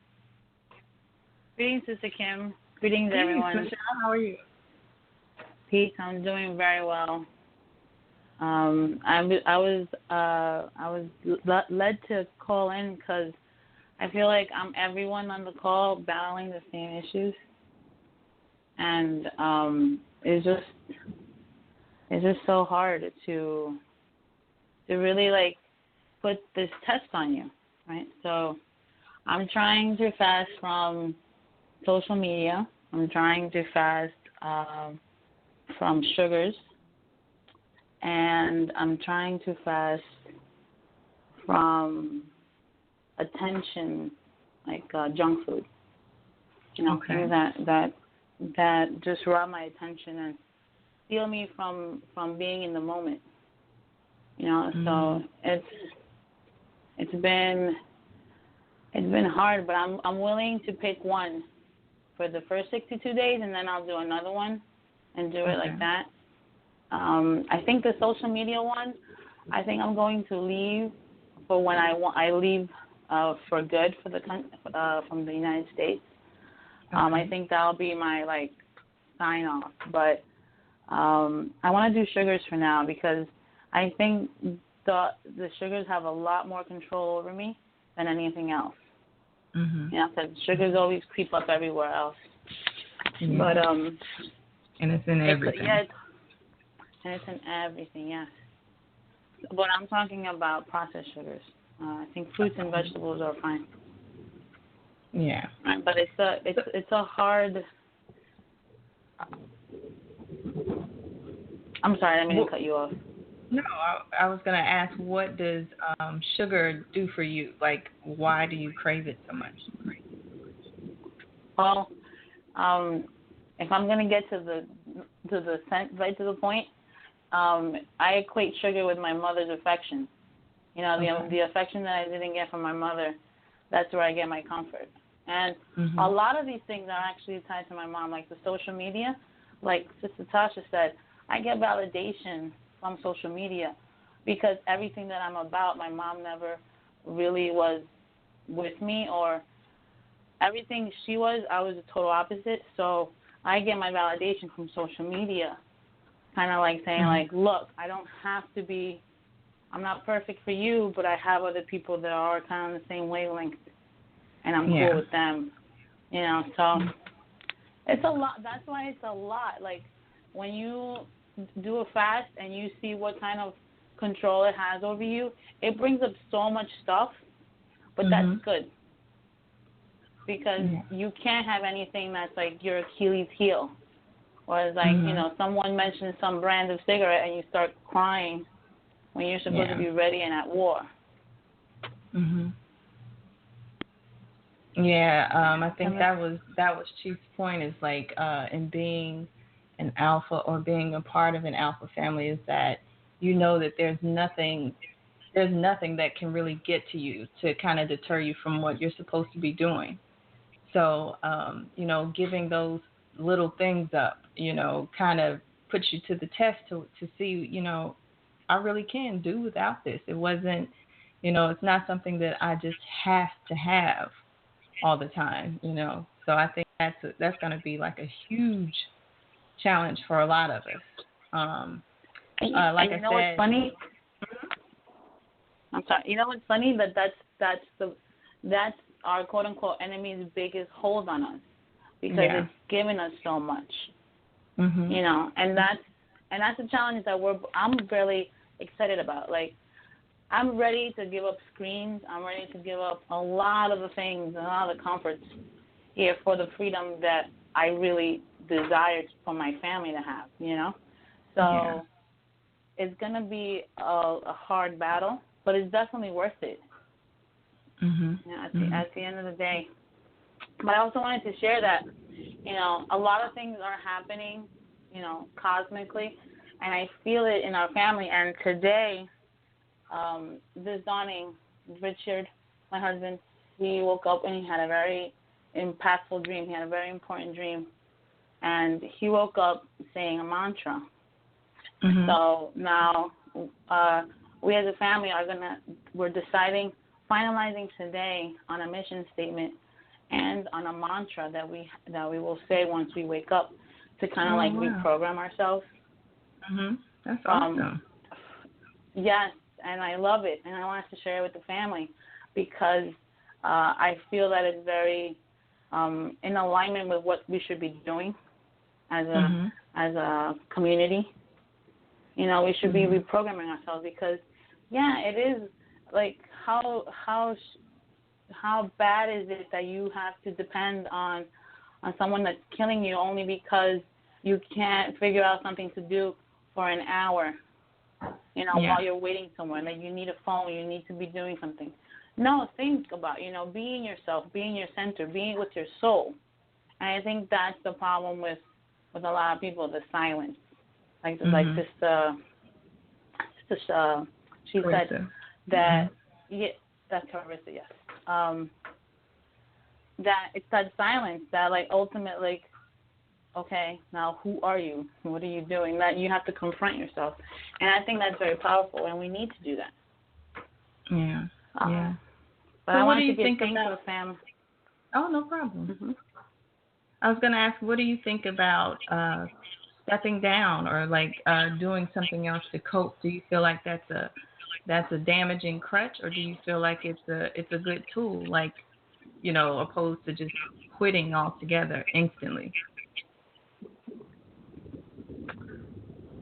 Greetings, Sister Kim. Greetings, everyone.
Michelle, how are you?
Peace. I'm doing very well. I was led to call in because I feel like I'm everyone on the call battling the same issues, and it's just so hard to really put this test on you, right? So I'm trying to fast from social media. I'm trying to fast from sugars, and I'm trying to fast from attention, like junk food. Things that just rob my attention and steal me from being in the moment. So it's been hard, but I'm willing to pick one for the first 62 days, and then I'll do another one and do it like that. I think the social media one, I think I'm going to leave for when I leave for good from the United States. I think that'll be my sign off. But I want to do sugars for now because I think the sugars have a lot more control over me than anything else.
Mm-hmm.
Because sugars always creep up everywhere else.
Yeah.
But
and it's in everything.
And it's in everything, yes. But I'm talking about processed sugars. I think fruits and vegetables are fine.
Yeah.
Right, but it's a hard. I'm sorry, I didn't mean to cut you off.
No, I was going to ask, what does sugar do for you? Why do you crave it so much?
Well, if I'm going to get to the point, I equate sugar with my mother's affection. The affection that I didn't get from my mother, that's where I get my comfort. And a lot of these things are actually tied to my mom, like the social media. Like Sister Tasha said, I get validation from social media because everything that I'm about, my mom never really was with me, or everything she was, I was the total opposite. So I get my validation from social media, kind of like saying, look, I don't have to be, I'm not perfect for you, but I have other people that are kind of the same wavelength, and I'm cool with them, so it's a lot. That's why it's a lot. When you do a fast and you see what kind of control it has over you, it brings up so much stuff, but that's good because you can't have anything that's your Achilles heel, or it's someone mentions some brand of cigarette and you start crying when you're supposed to be ready and at war.
I think that was Chief's point is in being an alpha or being a part of an alpha family is that that there's nothing that can really get to you to kind of deter you from what you're supposed to be doing. So giving those little things up, kind of puts you to the test to see, I really can do without this. It wasn't, it's not something that I just have to have all the time, So I think that's going to be a huge challenge for a lot of us. Like I said,
what's funny? I'm sorry. You know what's funny? That's our quote unquote enemy's biggest hold on us, because it's given us so much.
Mm-hmm.
You know, and that's a challenge that I'm really excited about. Like, I'm ready to give up screens. I'm ready to give up a lot of the things, a lot of the comforts here for the freedom that I really desire for my family to have, you know? So it's going to be a hard battle, but it's definitely worth it.
Mm-hmm.
You know, at the end of the day. But I also wanted to share that, you know, a lot of things are happening, you know, cosmically, and I feel it in our family. And today, this dawning, Richard, my husband, he woke up and he had a very impactful dream. He had a very important dream. And he woke up saying a mantra.
Mm-hmm.
So now we as a family we're finalizing today on a mission statement and on a mantra that we will say once we wake up to kind of reprogram ourselves.
Mm-hmm. That's awesome.
Yes, and I love it, and I want us to share it with the family because I feel that it's very in alignment with what we should be doing as a community. You know, we should be reprogramming ourselves because, it is like how bad is it that you have to depend on someone that's killing you only because you can't figure out something to do for an hour, you know, while you're waiting somewhere. Like, you need a phone, you need to be doing something. No, think about, you know, being yourself, being your center, being with your soul. And I think that's the problem with a lot of people, the silence. Like she
Carissa.
said that, that's Carissa, yes. That it's that silence that, like, ultimately, okay, now who are you? What are you doing? That you have to confront yourself. And I think that's very powerful, and we need to do that.
Yeah, yeah.
But
so
I
what
want
do you
to
think
give thanks
about
to the family.
Oh, no problem.
Mm-hmm.
I was going to ask, what do you think about stepping down or doing something else to cope? Do you feel like that's a damaging crutch, or do you feel like it's a good tool, like, you know, opposed to just quitting altogether instantly?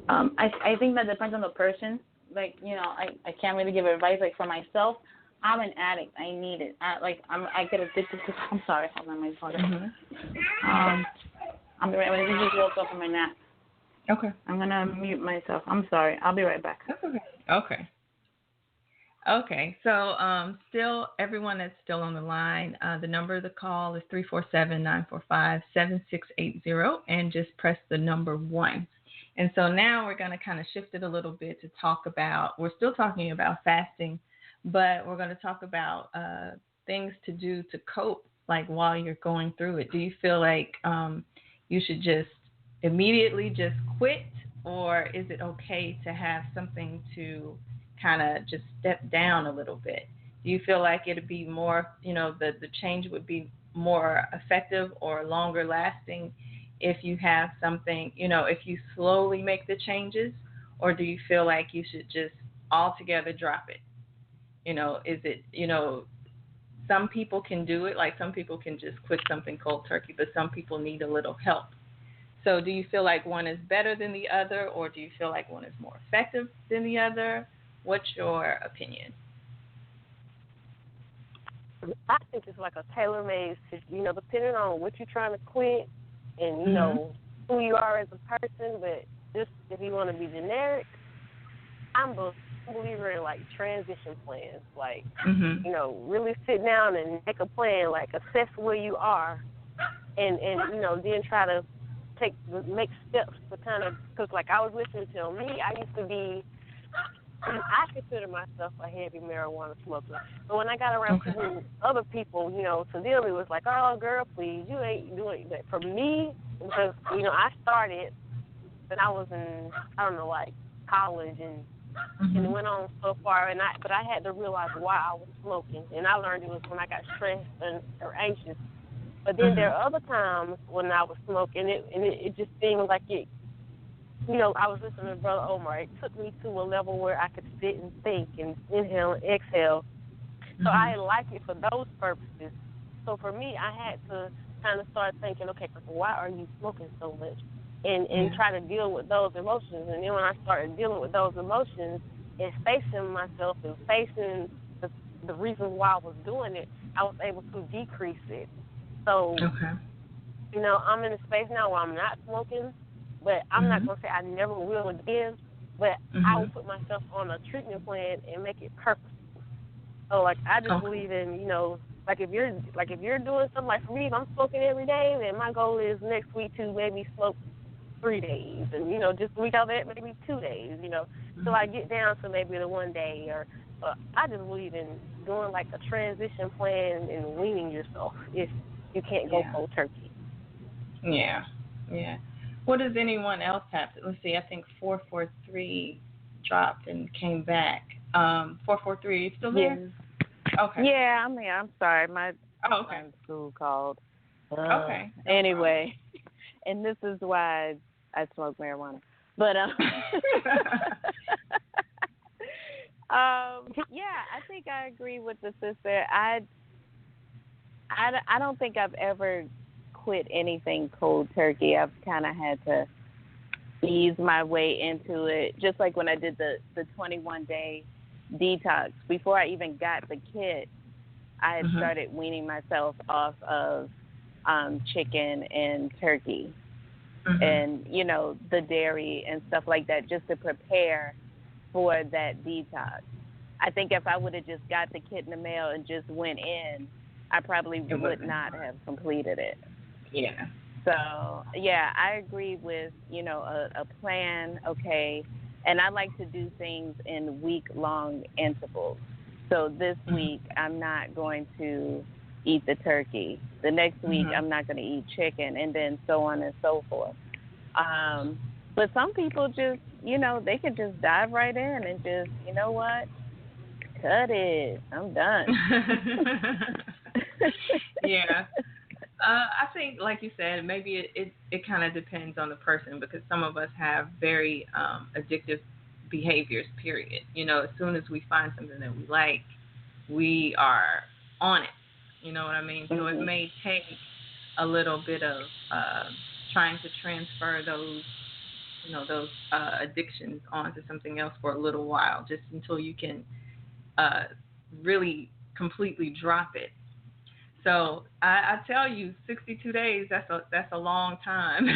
I think that depends on the person. Like, you know, I can't really give advice. Like, for myself, I'm an addict. I need it. I get addicted to. I'm sorry, hold on, my father.
Mm-hmm.
I'll be right back. I just woke up from my nap.
Okay.
I'm gonna mute myself. I'm sorry. I'll be right back.
That's okay. Okay. So still, everyone that's still on the line, the number of the call is 347-945-7680, and just press the number 1. And so now we're going to kind of shift it a little bit to talk about, we're still talking about fasting, but we're going to talk about things to do to cope, like while you're going through it. Do you feel like you should just immediately just quit, or is it okay to have something to kind of just step down a little bit? Do you feel like it'd be more, you know, the change would be more effective or longer lasting if you have something, you know, if you slowly make the changes, or do you feel like you should just altogether drop it? You know, is it, you know, some people can do it, like some people can just quit something cold turkey, but some people need a little help. So do you feel like one is better than the other, or do you feel like one is more effective than the other? What's your opinion?
I think it's like a tailor-made, you know, depending on what you're trying to quit and, you know, who you are as a person. But just if you want to be generic, I'm a believer in, like, transition plans. Like, you know, really sit down and make a plan, like assess where you are and you know, then try to make steps to kind of, because, like, I was listening to me, I used to be, I consider myself a heavy marijuana smoker. But when I got around other people, you know, to them it was like, oh, girl, please, you ain't doing that. For me, because, you know, I started when I was in, I don't know, like college, and it went on so far, but I had to realize why I was smoking, and I learned it was when I got stressed or anxious. But then there are other times when I was smoking, it just seemed like it, I was listening to Brother Omar. It took me to a level where I could sit and think and inhale and exhale. So I like it for those purposes. So for me, I had to kind of start thinking, okay, why are you smoking so much? And try to deal with those emotions. And then when I started dealing with those emotions and facing myself and facing the reasons why I was doing it, I was able to decrease it. So, I'm in a space now where I'm not smoking, but I'm not going to say I never will again, but I will put myself on a treatment plan and make it purposeful. So, like, I just believe in, like if you're doing something, like for me, if I'm smoking every day, then my goal is next week to maybe smoke 3 days, and just a week out of that, maybe 2 days, till I get down to maybe the 1 day. Or I just believe in doing like a transition plan and weaning yourself if you can't go cold turkey.
Yeah. What does anyone else have? Let's see. I think 443 dropped and came back. 443, are you still there?
Yeah.
Okay.
Yeah, I'm sorry. My school called.
Okay.
Anyway, and this is why I smoke marijuana. But I think I agree with the sister. I don't think I've ever quit anything cold turkey. I've kind of had to ease my way into it. Just like when I did the 21-day detox. Before I even got the kit, I had started weaning myself off of chicken and turkey and, the dairy and stuff like that, just to prepare for that detox. I think if I would have just got the kit in the mail and just went in, I probably would not have completed it.
Yeah.
So, I agree with, a plan, okay. And I like to do things in week-long intervals. So this week, I'm not going to eat the turkey. The next week, I'm not going to eat chicken, and then so on and so forth. But some people just, they can just dive right in and just, you know what? Cut it. I'm done.
Yeah. I think, like you said, maybe it kind of depends on the person, because some of us have very addictive behaviors, period. As soon as we find something that we like, we are on it. You know what I mean? So it may take a little bit of trying to transfer those addictions onto something else for a little while, just until you can really completely drop it. So I tell you, 62 days, that's a long time,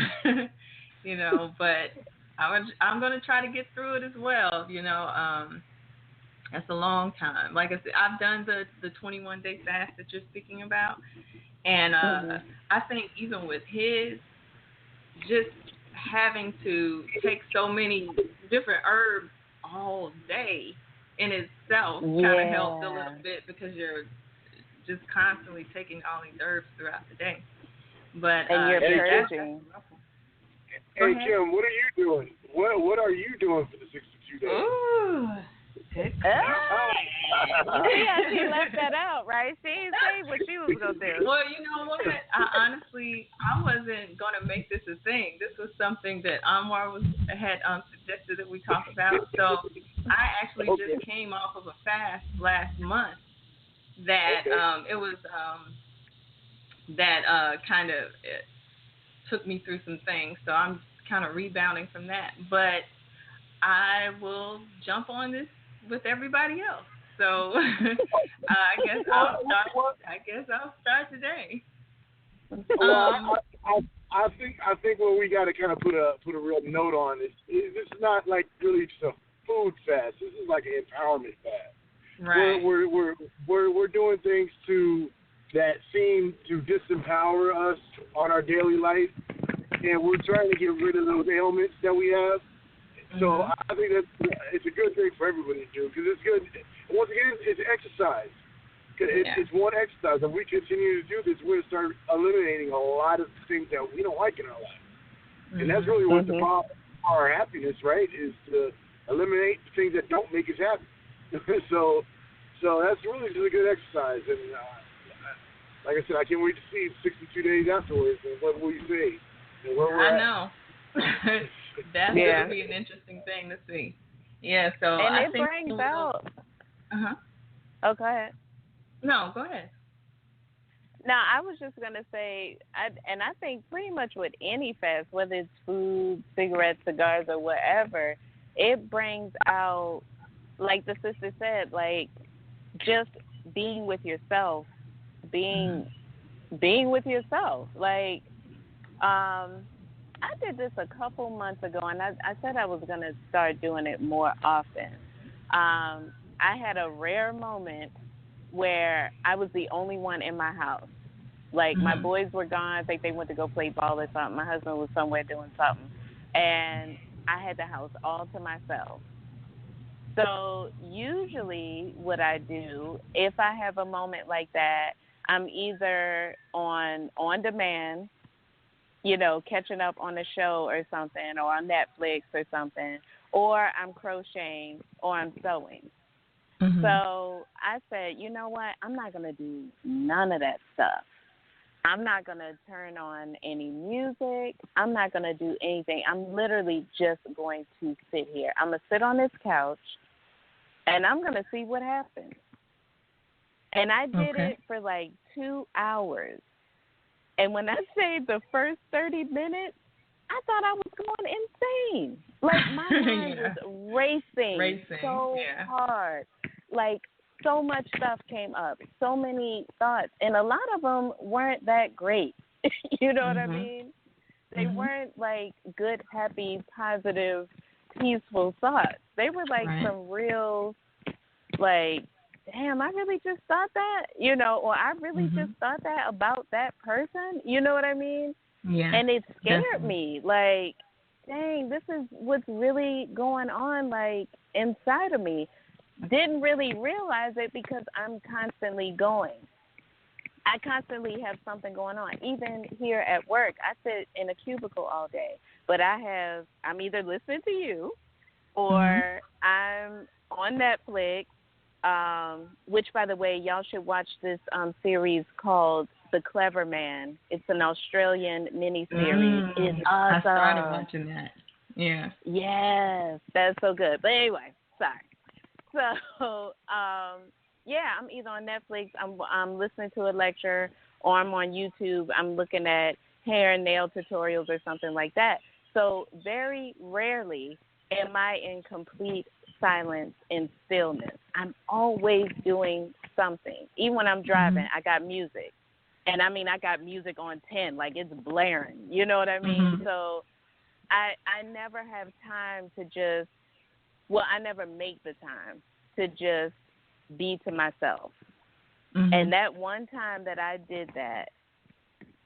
but I'm going to try to get through it as well, that's a long time. Like I said, I've done the 21-day fast that you're speaking about, and I think even with his, just having to take so many different herbs all day in itself kind of helped a little bit, because you're just constantly taking all these herbs throughout the day. But
and you're purging.
Hey Kim, what are you doing? What are you doing for the 62 days?
Ooh.
She left that out, right? She didn't say what she was going to do.
Well, you know what? Honestly, I wasn't going to make this a thing. This was something that Anwar had suggested that we talk about. So I actually just came off of a fast last month that it was that kind of took me through some things. So I'm kind of rebounding from that. But I will jump on this with everybody else. So I guess I'll start today.
I think what we got to kind of put a real note on is this is not like really just a food fast. This is like an empowerment fast.
Right.
We're doing things that seem to disempower us on our daily life, and we're trying to get rid of those ailments that we have. So I think it's a good thing for everybody to do, because it's good. Once again, it's exercise. It's one exercise. If we continue to do this, we're going to start eliminating a lot of things that we don't like in our life. And that's really what the problem of our happiness, right, is to eliminate the things that don't make us happy. So that's really just a good exercise. And like I said, I can't wait to see 62 days afterwards, and what will you say? And where we're
I
at.
know. That's going to be an interesting thing to see. Yeah, so
and
I
it
think
brings out. Oh, go ahead.
No, go ahead.
No, I was just gonna say, I think pretty much with any fast, whether it's food, cigarettes, cigars, or whatever, it brings out, like the sister said, like just being with yourself, being with yourself. Like, I did this a couple months ago, and I said I was gonna start doing it more often. I had a rare moment where I was the only one in my house. Like, my boys were gone. I think they went to go play ball or something. My husband was somewhere doing something. And I had the house all to myself. So usually what I do, if I have a moment like that, I'm either on demand, you know, catching up on a show or something, or on Netflix or something, or I'm crocheting or I'm sewing. So I said, you know what? I'm not going to do none of that stuff. I'm not going to turn on any music. I'm not going to do anything. I'm literally just going to sit here. I'm going to sit on this couch, and I'm going to see what happens. And I did it for like 2 hours. And when I say the first 30 minutes, I thought I was going insane. Like, my mind was racing so hard. Like, so much stuff came up, so many thoughts, and a lot of them weren't that great. You know what I mean? They weren't like good, happy, positive, peaceful thoughts. They were like some real, like, damn, I really just thought that, you know, or I really just thought that about that person. You know what I mean? Yeah. And it scared me. Like, dang, this is what's really going on, like, inside of me. Didn't really realize it because I'm constantly going. I constantly have something going on. Even here at work, I sit in a cubicle all day, but I'm either listening to you or I'm on Netflix, which, by the way, y'all should watch this series called The Clever Man. It's an Australian miniseries. It's awesome. I
started watching that. Yeah.
Yes, that's so good. But anyway, sorry. So, yeah, I'm either on Netflix, I'm listening to a lecture, or I'm on YouTube. I'm looking at hair and nail tutorials or something like that. So very rarely am I in complete silence and stillness. I'm always doing something. Even when I'm driving, I got music. And, I mean, I got music on 10, like it's blaring. You know what I mean? So I never have time to just, well, I never make the time to just be to myself. And that one time that I did that,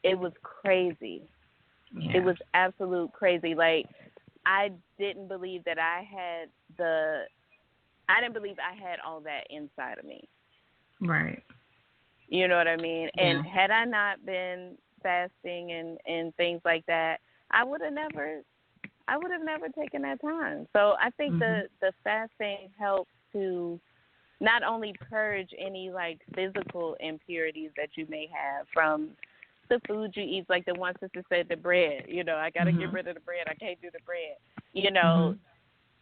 it was crazy. Yeah. It was absolute crazy. Like, I didn't believe that I didn't believe I had all that inside of me. Right. You know what I mean? Yeah. And had I not been fasting and things like that, I would have never taken that time. So I think the fasting helps to not only purge any like physical impurities that you may have from the food you eat, like the one sister said, the bread. You know, I got to get rid of the bread. I can't do the bread. You know,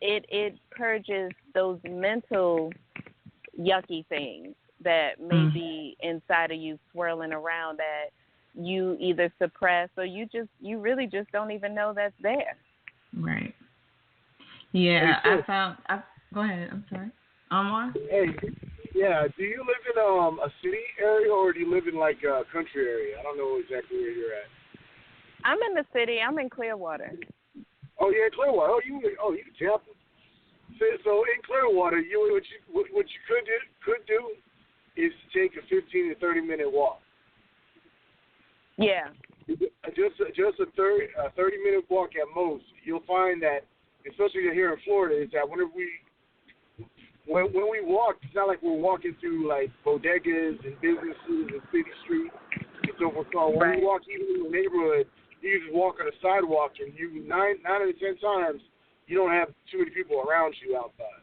it purges those mental yucky things that may be inside of you swirling around that you either suppress or you really just don't even know that's there. Right.
Yeah, go ahead. I'm sorry. Omar?
Hey, yeah. Do you live in a city area or do you live in like a country area? I don't know exactly where you're at.
I'm in the city. I'm in Clearwater.
Oh yeah, Clearwater. You Tampa. So in Clearwater, what you could do is take a 15 to 30 minute walk.
Yeah.
Just a 30 minute walk at most. You'll find that, especially here in Florida, is that when we walk, it's not like we're walking through like bodegas and businesses and city streets and so forth. So when we walk even in the neighborhood, you just walk on a sidewalk, and nine out of 10 times you don't have too many people around you outside,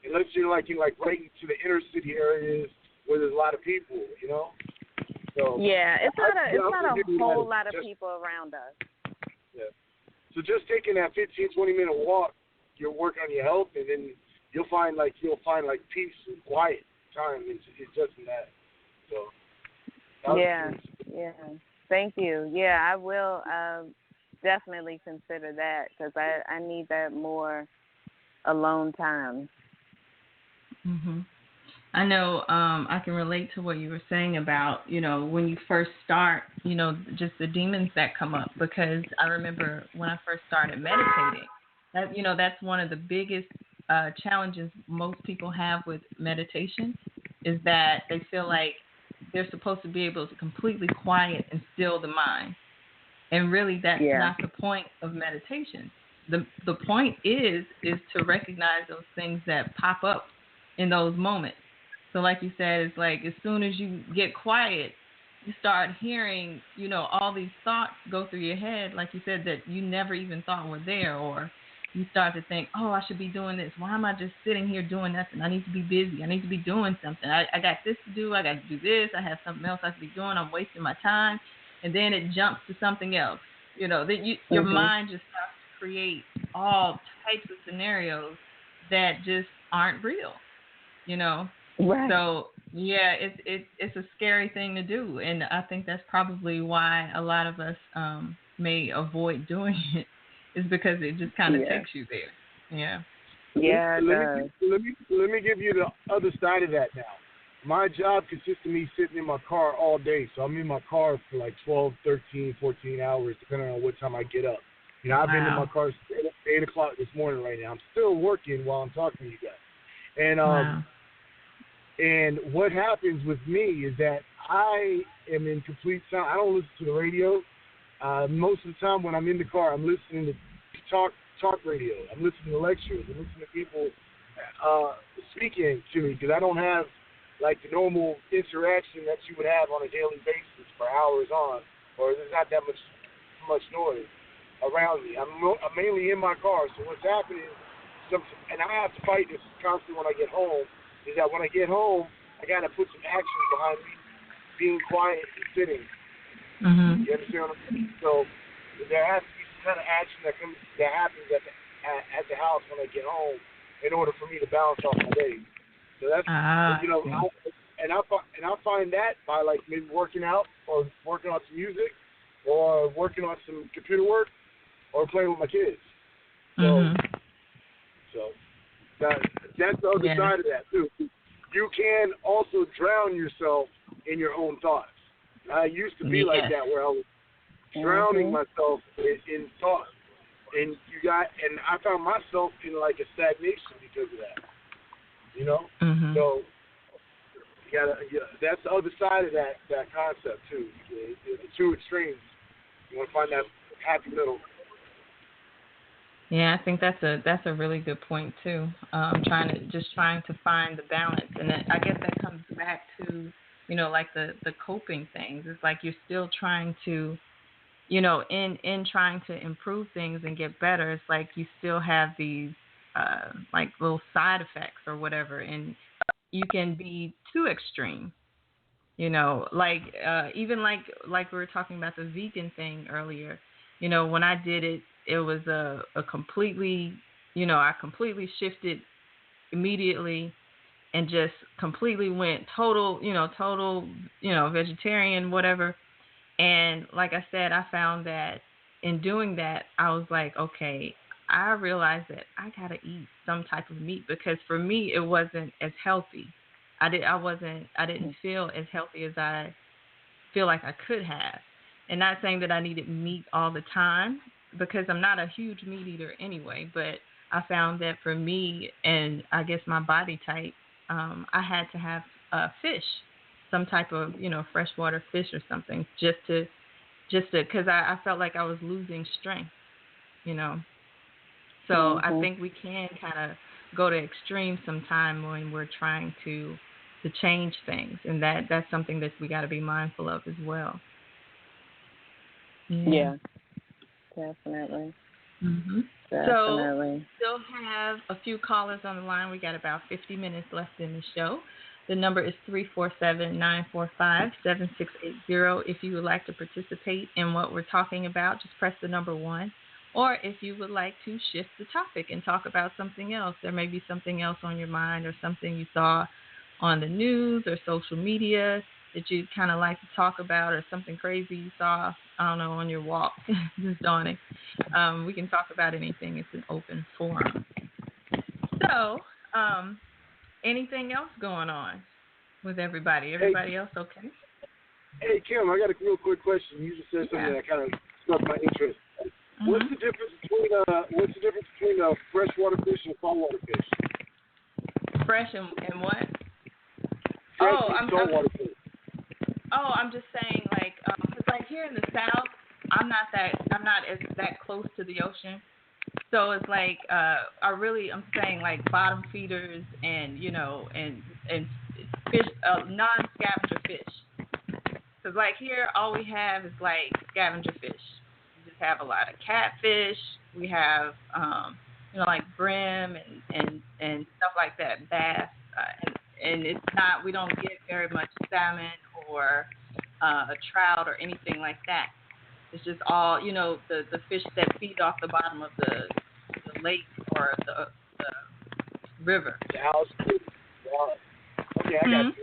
unless you're like right into the inner city areas where there's a lot of people, you know. So
yeah, it's not a whole
that
lot of people around us.
Yeah. So just taking that 15, 20-minute walk, you'll work on your health, and then you'll find peace and quiet time. It's just in that. So.
Yeah. Thank you. Yeah, I will definitely consider that because I need that more alone time.
Mhm. I know I can relate to what you were saying about, when you first start, just the demons that come up, because I remember when I first started meditating, that's one of the biggest challenges most people have with meditation is that they feel like they're supposed to be able to completely quiet and still the mind. And really that's not the point of meditation. The point is to recognize those things that pop up in those moments. So like you said, it's like as soon as you get quiet, you start hearing, all these thoughts go through your head, like you said, that you never even thought were there, or you start to think, oh, I should be doing this. Why am I just sitting here doing nothing? I need to be busy. I need to be doing something. I got this to do. I got to do this. I have something else I should be doing. I'm wasting my time. And then it jumps to something else. Your mind just starts to create all types of scenarios that just aren't real,
Right.
So yeah, it's a scary thing to do, and I think that's probably why a lot of us may avoid doing it, is because it just kind of takes you there. Yeah.
Yeah.
Let me give you the other side of that now. My job consists of me sitting in my car all day, so I'm in my car for like 12, 13, 14 hours, depending on what time I get up. I've been in my car since 8 o'clock this morning right now. I'm still working while I'm talking to you guys. And and what happens with me is that I am in complete silence. I don't listen to the radio. Most of the time when I'm in the car, I'm listening to talk radio. I'm listening to lectures. I'm listening to people speaking to me because I don't have like the normal interaction that you would have on a daily basis for hours on, or there's not that much noise around me. I'm mainly in my car, so what's happening is, and I have to fight this constantly when I get home, is that when I get home, I got to put some action behind me being quiet and sitting.
Mm-hmm.
You understand what I'm saying? So there has to be some kind of action that happens at the house when I get home in order for me to balance off my day. So that's I find that by like maybe working out or working on some music or working on some computer work or playing with my kids. So that's the other side of that too. You can also drown yourself in your own thoughts. I used to be like that, where I was drowning myself in thought, and I found myself in like a stagnation because of that. So that's the other side of that concept too. The two extremes. You want to find that happy middle.
Yeah, I think that's a really good point too. Trying to find the balance, and I guess that comes back to like the coping things. It's like you're still trying to, in trying to improve things and get better. It's like you still have these like little side effects or whatever, and you can be too extreme. Like even like we were talking about the vegan thing earlier. When I did it, it was a completely, I completely shifted immediately and just completely went total, vegetarian, whatever. And like I said, I found that in doing that, I was like, okay, I realized that I got to eat some type of meat, because for me, it wasn't as healthy. I didn't feel as healthy as I feel like I could have. And not saying that I needed meat all the time, because I'm not a huge meat eater anyway, but I found that for me and I guess my body type, I had to have fish, some type of, freshwater fish or something, just to, because I felt like I was losing strength, So I think we can kind of go to extremes sometime when we're trying to change things, and that's something that we got to be mindful of as well.
Yeah, definitely.
Mm-hmm.
Definitely.
So still have a few callers on the line. We got about 50 minutes left in the show. The number is 347-945-7680. If you would like to participate in what we're talking about, just press the number 1. Or if you would like to shift the topic and talk about something else, there may be something else on your mind or something you saw on the news or social media that you'd kind of like to talk about, or something crazy you saw, I don't know, on your walk this dawning. We can talk about anything. It's an open forum. So, anything else going on with everybody? Everybody else okay?
Hey, Kim, I got a real quick question. You just said something that kind of struck my interest. Mm-hmm. What's the difference between freshwater fish and saltwater fish?
Fresh and what?
Saltwater fish.
I'm just saying, like, 'cause like here in the South, I'm not as that close to the ocean, so it's like I'm saying like bottom feeders and and fish, non-scavenger fish. Because like here, all we have is like scavenger fish. We just have a lot of catfish. We have like brim and stuff like that, bass, and it's not. We don't get very much salmon or a trout or anything like that. It's just all the fish that feed off the bottom of the lake or the river.
The house. Okay, I got you.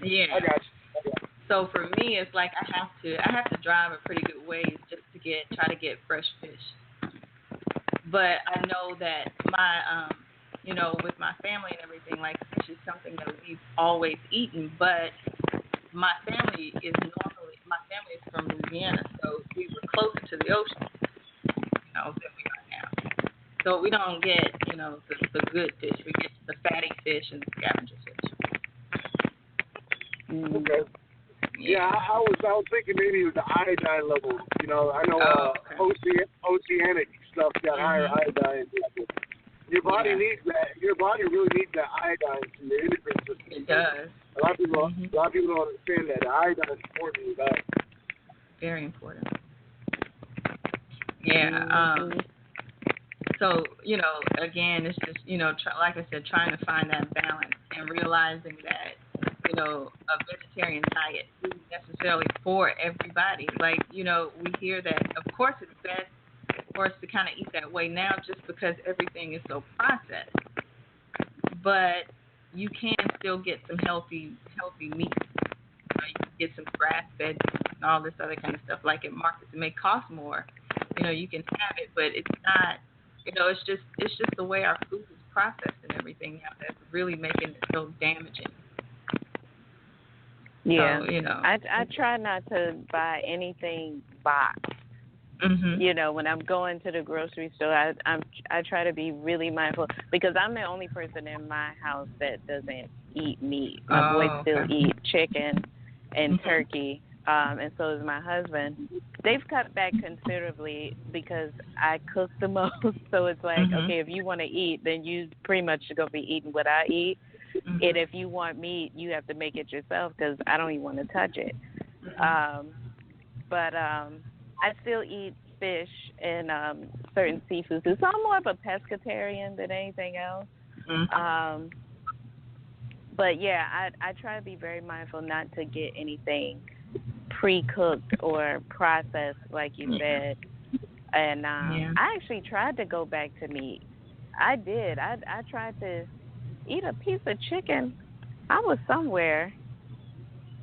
Yeah.
I got you.
So for me, it's like I have to drive a pretty good ways just to try to get fresh fish. But I know that my with my family and everything, like fish is something that we've always eaten. But my family is from Louisiana, so we were closer to the ocean, than we are now. So we don't get the good fish. We get the fatty fish and the scavenger fish.
Okay. Yeah, I was thinking maybe it was the iodine level. I know oceanic stuff got higher iodine. Your body needs that. Your body really needs that iodine in the endocrine system.
It does.
A lot of people don't understand that. The iodine is important in your diet.
Very important. Yeah. So again, it's just like I said, trying to find that balance and realizing that a vegetarian diet isn't necessarily for everybody. Like, we hear that, of course, it's best for us to kind of eat that way now just because everything is so processed. But you can still get some healthy meat. You can get some grass-fed and all this other kind of stuff. Like at markets, it may cost more. You can have it, but it's not. It's just the way our food is processed and everything now that's really making it so damaging.
Yeah,
so,
I try not to buy anything boxed.
Mm-hmm.
When I'm going to the grocery store, I try to be really mindful because I'm the only person in my house that doesn't eat meat. My boys still eat chicken and turkey, and so does my husband. They've cut back considerably because I cook the most. So it's like, okay, if you want to eat, then you pretty much going to be eating what I eat. Mm-hmm. And if you want meat, you have to make it yourself because I don't even want to touch it. But I still eat fish and certain seafood. So I'm more of a pescatarian than anything else.
Mm-hmm.
But yeah, I try to be very mindful not to get anything pre-cooked or processed, like you said. And I actually tried to go back to meat. I did. I tried to eat a piece of chicken. I was somewhere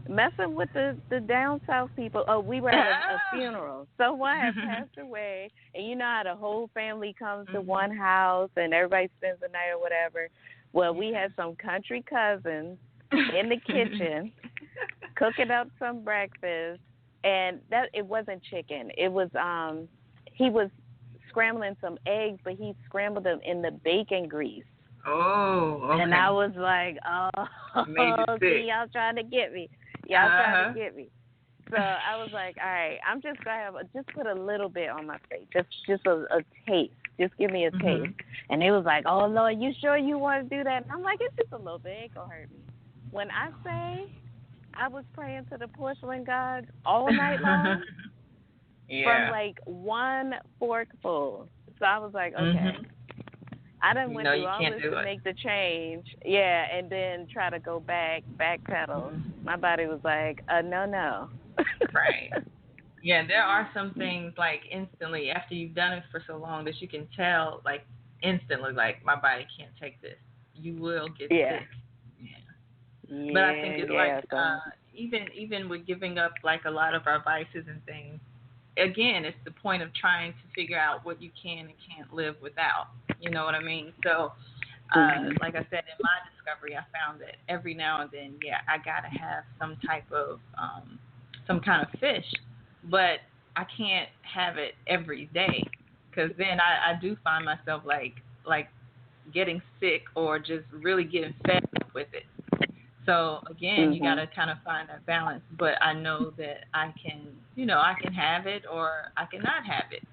messing with the down south people. Oh, we were at a funeral. Someone had passed away, and how the whole family comes to one house and everybody spends the night or whatever. Well, we had some country cousins in the kitchen cooking up some breakfast, and that it wasn't chicken. It was he was scrambling some eggs, but he scrambled them in the bacon grease.
Oh, okay.
And I was like, see, y'all trying to get me. Trying to get me. So I was like, all right, I'm just going to just put a little bit on my face, just a taste. Just give me a taste. And they was like, oh, Lord, you sure you want to do that? And I'm like, it's just a little bit. It ain't going to hurt me. When I say I was praying to the porcelain god all night long from like one forkful. So I was like, okay. I done
You
went
know
through
you
all
can't
this
do
to
it.
make the change. Yeah, and then try to go backpedal. My body was like, no.
Right. Yeah, there are some things like instantly after you've done it for so long that you can tell like instantly like my body can't take this. You will get
Yeah.
sick. Yeah. But I think it's like
Yeah. So.
even with giving up like a lot of our vices and things, again, it's the point of trying to figure out what you can and can't live without. You know what I mean? So, like I said, in my discovery, I found that every now and then, yeah, I gotta have some type of some kind of fish, but I can't have it every day because then I do find myself like getting sick or just really getting fed up with it. So again, you got to kind of find that balance. But I know that I can, I can have it or I cannot have it,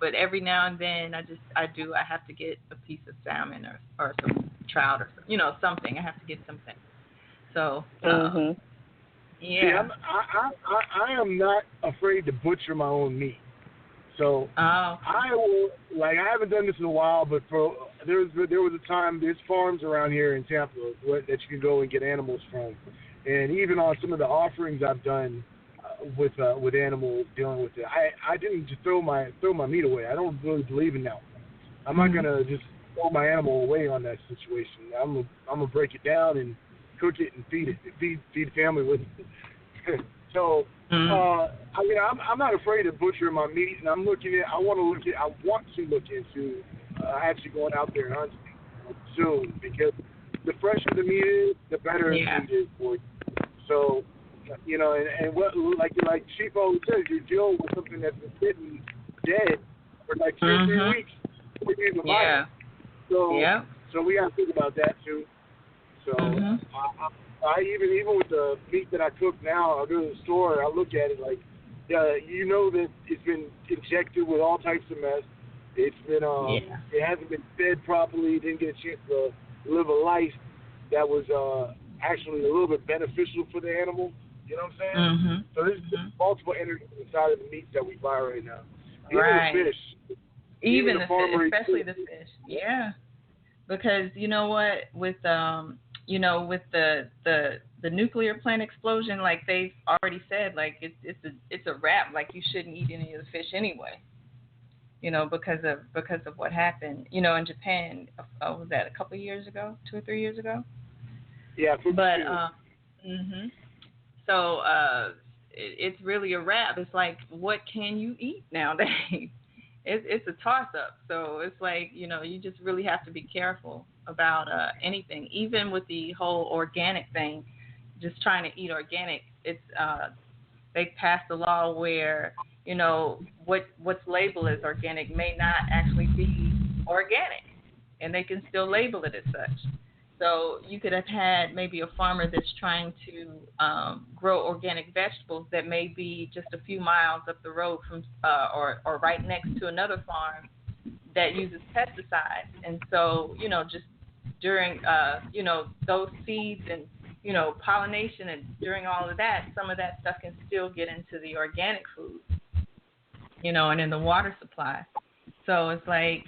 But every now and then, I have to get a piece of salmon or some trout or something. I have to get something. So yeah.
See, I am not afraid to butcher my own meat. So I will, I haven't done this in a while, but there was a time, there's farms around here in Tampa that you can go and get animals from. And even on some of the offerings I've done with animals, dealing with it, I didn't just throw my meat away. I don't really believe in that. I'm not going to just throw my animal away on that situation. I'm gonna break it down and cook it and feed the family with it. So, I'm not afraid of butchering my meat, and I want to look into actually going out there and hunting soon, because the fresher the meat is, the better the meat is for you. So, and what like Chief always says, you're dealing with something that's been sitting dead for like 2 or 3 weeks before you even buy it. So we got to think about that too. So I even with the meat that I cook now, I go to the store, I look at it like, that it's been injected with all types of mess. It's been it hasn't been fed properly. Didn't get a chance to live a life that was actually a little bit beneficial for the animal. You know what I'm saying? So there's multiple energies inside of the meats that we buy right now. Even the fish.
Even the fish, especially the fish. Yeah. Because you know what, with with the nuclear plant explosion, like they've already said, like it's a wrap. Like you shouldn't eat any of the fish anyway. Because of what happened. In Japan, was that a couple of years ago, 2 or 3 years ago?
Yeah.
But so it's really a wrap. It's like, what can you eat nowadays? It's a toss-up. So it's like, you just really have to be careful about anything. Even with the whole organic thing, just trying to eat organic, it's they passed a law where, what's labeled as organic may not actually be organic, and they can still label it as such. So you could have had maybe a farmer that's trying to grow organic vegetables that may be just a few miles up the road from or right next to another farm that uses pesticides. And so, just during, those seeds and, pollination and during all of that, some of that stuff can still get into the organic food, and in the water supply. So it's like,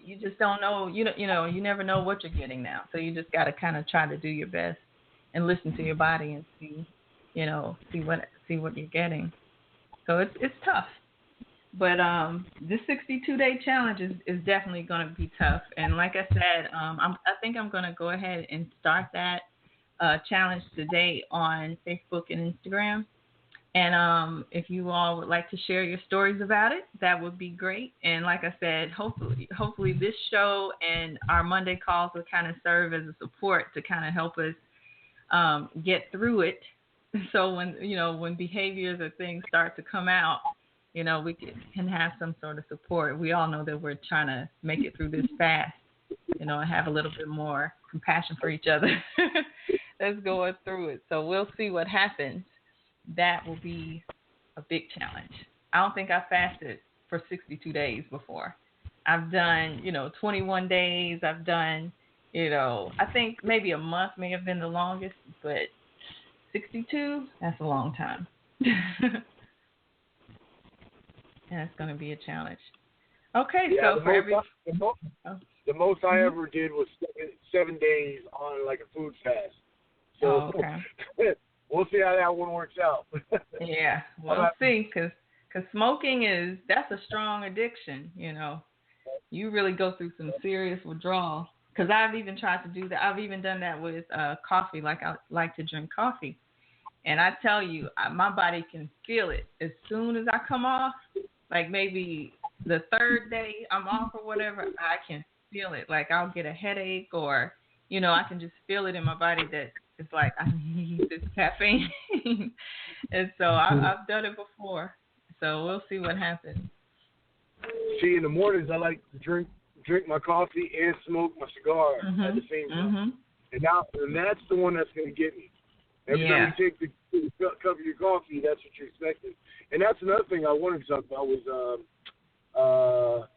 you just don't know, you never know what you're getting now. So you just got to kind of try to do your best and listen to your body and see what you're getting. So it's tough. But this 62-day challenge is definitely going to be tough. And like I said, I think I'm going to go ahead and start that challenge today on Facebook and Instagram. And if you all would like to share your stories about it, that would be great. And like I said, hopefully this show and our Monday calls will kind of serve as a support to kind of help us get through it. So when behaviors or things start to come out, we can have some sort of support. We all know that we're trying to make it through this fast, and have a little bit more compassion for each other that's going through it. So we'll see what happens. That will be a big challenge. I don't think I fasted for 62 days before. I've done, 21 days. I've done, I think maybe a month may have been the longest, but 62, that's a long time. That's going to be a challenge. Okay, so for every...
The most I ever did was 7 days on like a food fast. So we'll see how that one works out.
Yeah, we'll see, because smoking that's a strong addiction, you know. You really go through some serious withdrawal. Because I've even tried to do that. I've even done that with coffee. Like, I like to drink coffee. And I tell you, my body can feel it as soon as I come off. Like maybe the third day I'm off or whatever, I can feel it. Like I'll get a headache, or, you know, I can just feel it in my body that it's like I need this caffeine. And so I've done it before. So we'll see what happens.
See, in the mornings I like to drink my coffee and smoke my cigar at the same time. And that's the one that's going to get me. Every time you take the cup of your coffee, that's what you're expecting. And that's another thing I wanted to talk about was the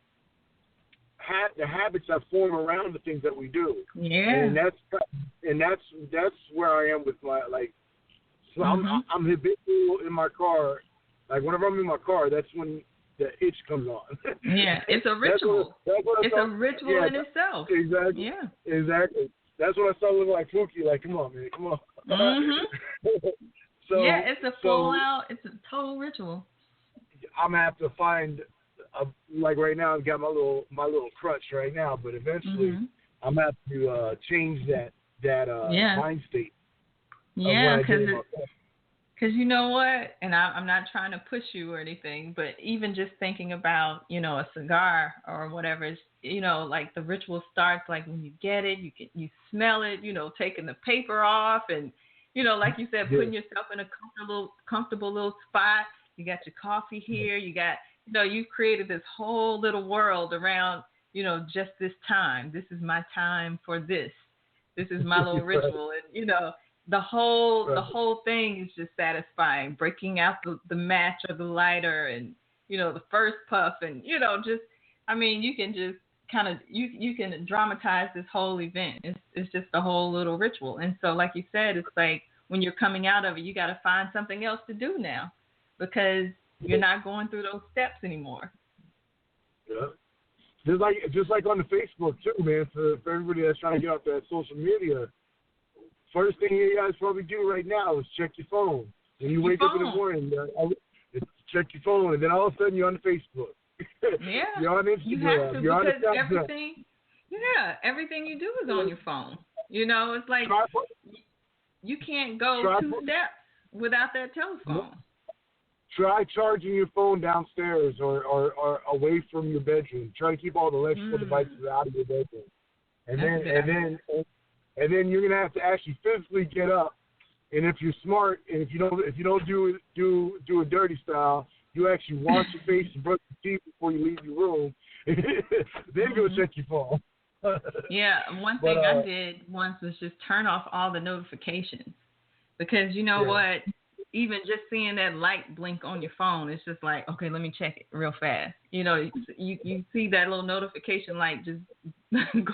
habits that form around the things that we do. Yeah. And that's where I am with my, like, so I'm habitual in my car. Like, whenever I'm in my car, that's when the itch comes on. Yeah, it's a ritual. It's a ritual in itself. Exactly. Yeah. Exactly. That's when I started looking like Pookie. Like, come on, man, come on. So yeah, it's a full out. It's a total ritual. I'm gonna have to find, like right now, I've got my little crutch right now, but eventually I'm gonna have to change that mind state. Yeah, because you know what, and I'm not trying to push you or anything, but even just thinking about, you know, a cigar or whatever, you know, like the ritual starts like when you get it, you smell it, you know, taking the paper off, and, you know, like you said, putting yourself in a comfortable little spot. You got your coffee here, you got, you know, you created this whole little world around, you know, just this time. This is my time for this. This is my little ritual, and, you know, the whole thing is just satisfying. Breaking out the match or the lighter, and, you know, the first puff, and, you know, just, I mean, you can just kind of, you can dramatize this whole event. It's just a whole little ritual. And so, like you said, it's like when you're coming out of it, you got to find something else to do now, because you're not going through those steps anymore. Yeah. Just like on the Facebook too, man, for everybody that's trying to get off that social media. First thing you guys probably do right now is check your phone. When you wake up in the morning, check your phone, and then all of a sudden you're on the Facebook. Yeah, you're on Instagram. You have to, because everything you do is on your phone. You know, it's like you can't go 2 steps without that telephone. Try charging your phone downstairs or away from your bedroom. Try to keep all the electrical devices out of your bedroom, and then you're gonna have to actually physically get up. And if you're smart, and if you don't do a dirty style, you actually wash your face and brush your teeth before you leave your room. Then go check your phone.
Yeah, one thing I did once was just turn off all the notifications, because you know what? Even just seeing that light blink on your phone, it's just like, okay, let me check it real fast. You know, you see that little notification light just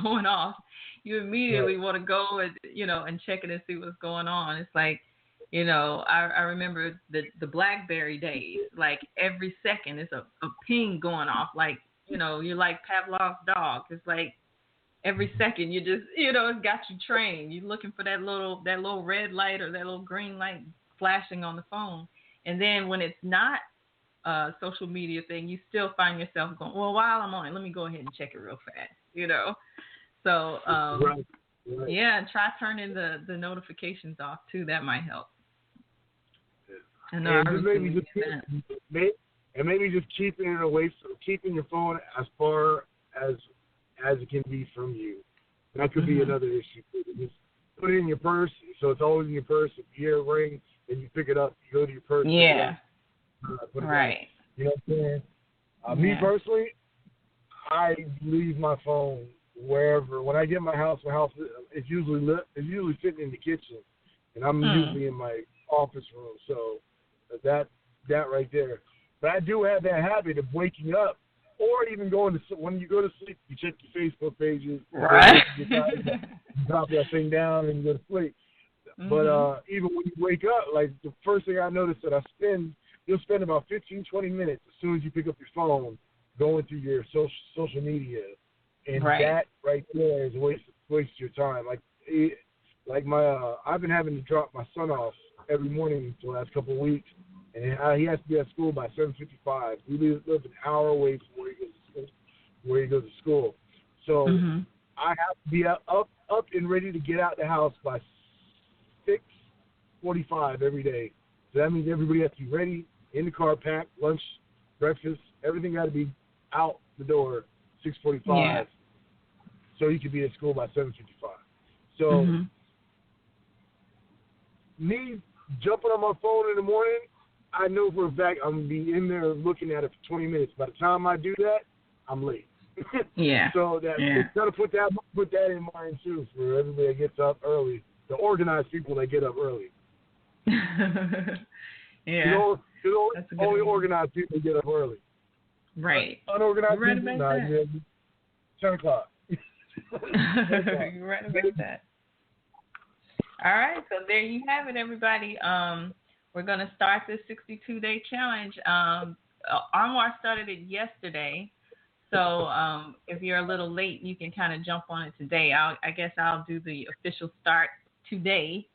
going off. You immediately want to go and, you know, and check it and see what's going on. It's like, you know, I remember the BlackBerry days. Like every second is a ping going off. Like, you know, you're like Pavlov's dog. It's like every second you just, you know, it's got you trained. You're looking for that little red light or that little green light flashing on the phone. And then when it's not a social media thing, you still find yourself going, well, while I'm on it, let me go ahead and check it real fast, you know. So, yeah, try turning the notifications off, too. That might help.
Maybe just keeping it away, keeping your phone as far as it can be from you. That could be another issue. Just put it in your purse, so it's always in your purse. If you hear a ring, then you pick it up, you go to your purse. Yeah. Right. You know what I'm saying? Me personally, I leave my phone wherever. When I get my house is usually lit. It's usually sitting in the kitchen, and I'm usually in my office room. So that right there. But I do have that habit of waking up, or even when you go to sleep, you check your Facebook pages. Right. You drop that thing down and you go to sleep. But even when you wake up, like the first thing I noticed that you'll spend about 15, 20 minutes as soon as you pick up your phone going through your social media. And
right.
that right there is waste your time. I've been having to drop my son off every morning for the last couple of weeks, and he has to be at school by 7:55. He lives an hour away from where he goes to school. So I have to be up and ready to get out the house by 6:45 every day. So that means everybody has to be ready, in the car, packed, lunch, breakfast, everything got to be out the door 6:45.
Yeah.
So he could be at school by 7:55. So me jumping on my phone in the morning, I know for a fact I'm going to be in there looking at it for 20 minutes. By the time I do that, I'm late.
Yeah.
So got to put that in mind too for everybody that gets up early, the organized people that get up early.
Yeah.
Only organized people get up early.
Right.
Unorganized
You're
people,
right about
10 o'clock.
You're right about that. All right, so there you have it, everybody. We're going to start this 62-day challenge. Anwar started it yesterday, so if you're a little late, you can kind of jump on it today. I guess I'll do the official start today,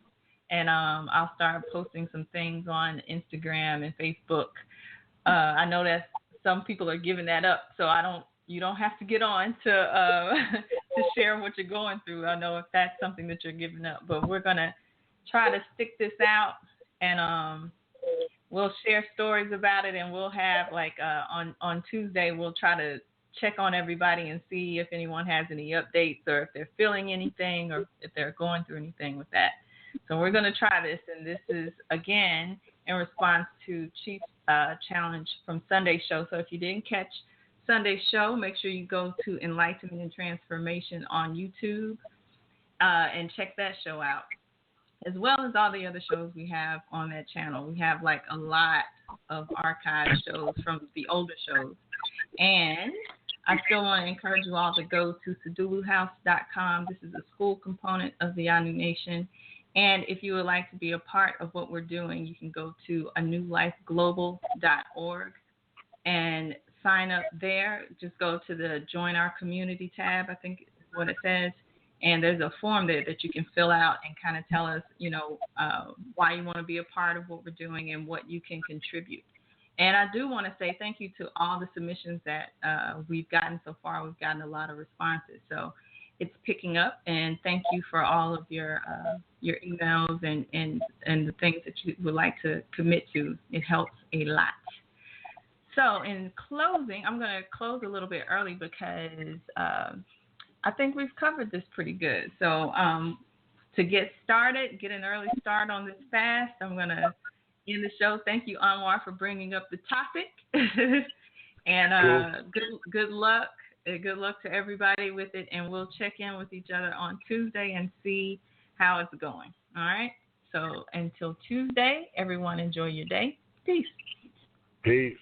and I'll start posting some things on Instagram and Facebook. I know that some people are giving that up, so you don't have to get on to share what you're going through. I know if that's something that you're giving up, but we're going to try to stick this out, and we'll share stories about it, and we'll have on Tuesday we'll try to check on everybody and see if anyone has any updates or if they're feeling anything or if they're going through anything with that. So we're going to try this, and this is, again, in response to Chief's challenge from Sunday's show. So if you didn't catch Sunday's show, make sure you go to Enlightenment and Transformation on YouTube and check that show out, as well as all the other shows we have on that channel. We have a lot of archive shows from the older shows. And I still want to encourage you all to go to seduluhouse.com. This is a school component of the Anu Nation. And if you would like to be a part of what we're doing, you can go to anewlifeglobal.org and sign up there. Just go to the Join Our Community tab, I think is what it says. And there's a form there that you can fill out and kind of tell us, why you want to be a part of what we're doing and what you can contribute. And I do want to say thank you to all the submissions that we've gotten so far. We've gotten a lot of responses. So it's picking up, and thank you for all of your emails and the things that you would like to commit to. It helps a lot. So in closing, I'm going to close a little bit early because I think we've covered this pretty good. So to get started, get an early start on this fast, I'm going to end the show. Thank you, Anwar, for bringing up the topic. And good luck. Good luck to everybody with it, and we'll check in with each other on Tuesday and see how it's going. All right? So until Tuesday, everyone enjoy your day. Peace.
Peace.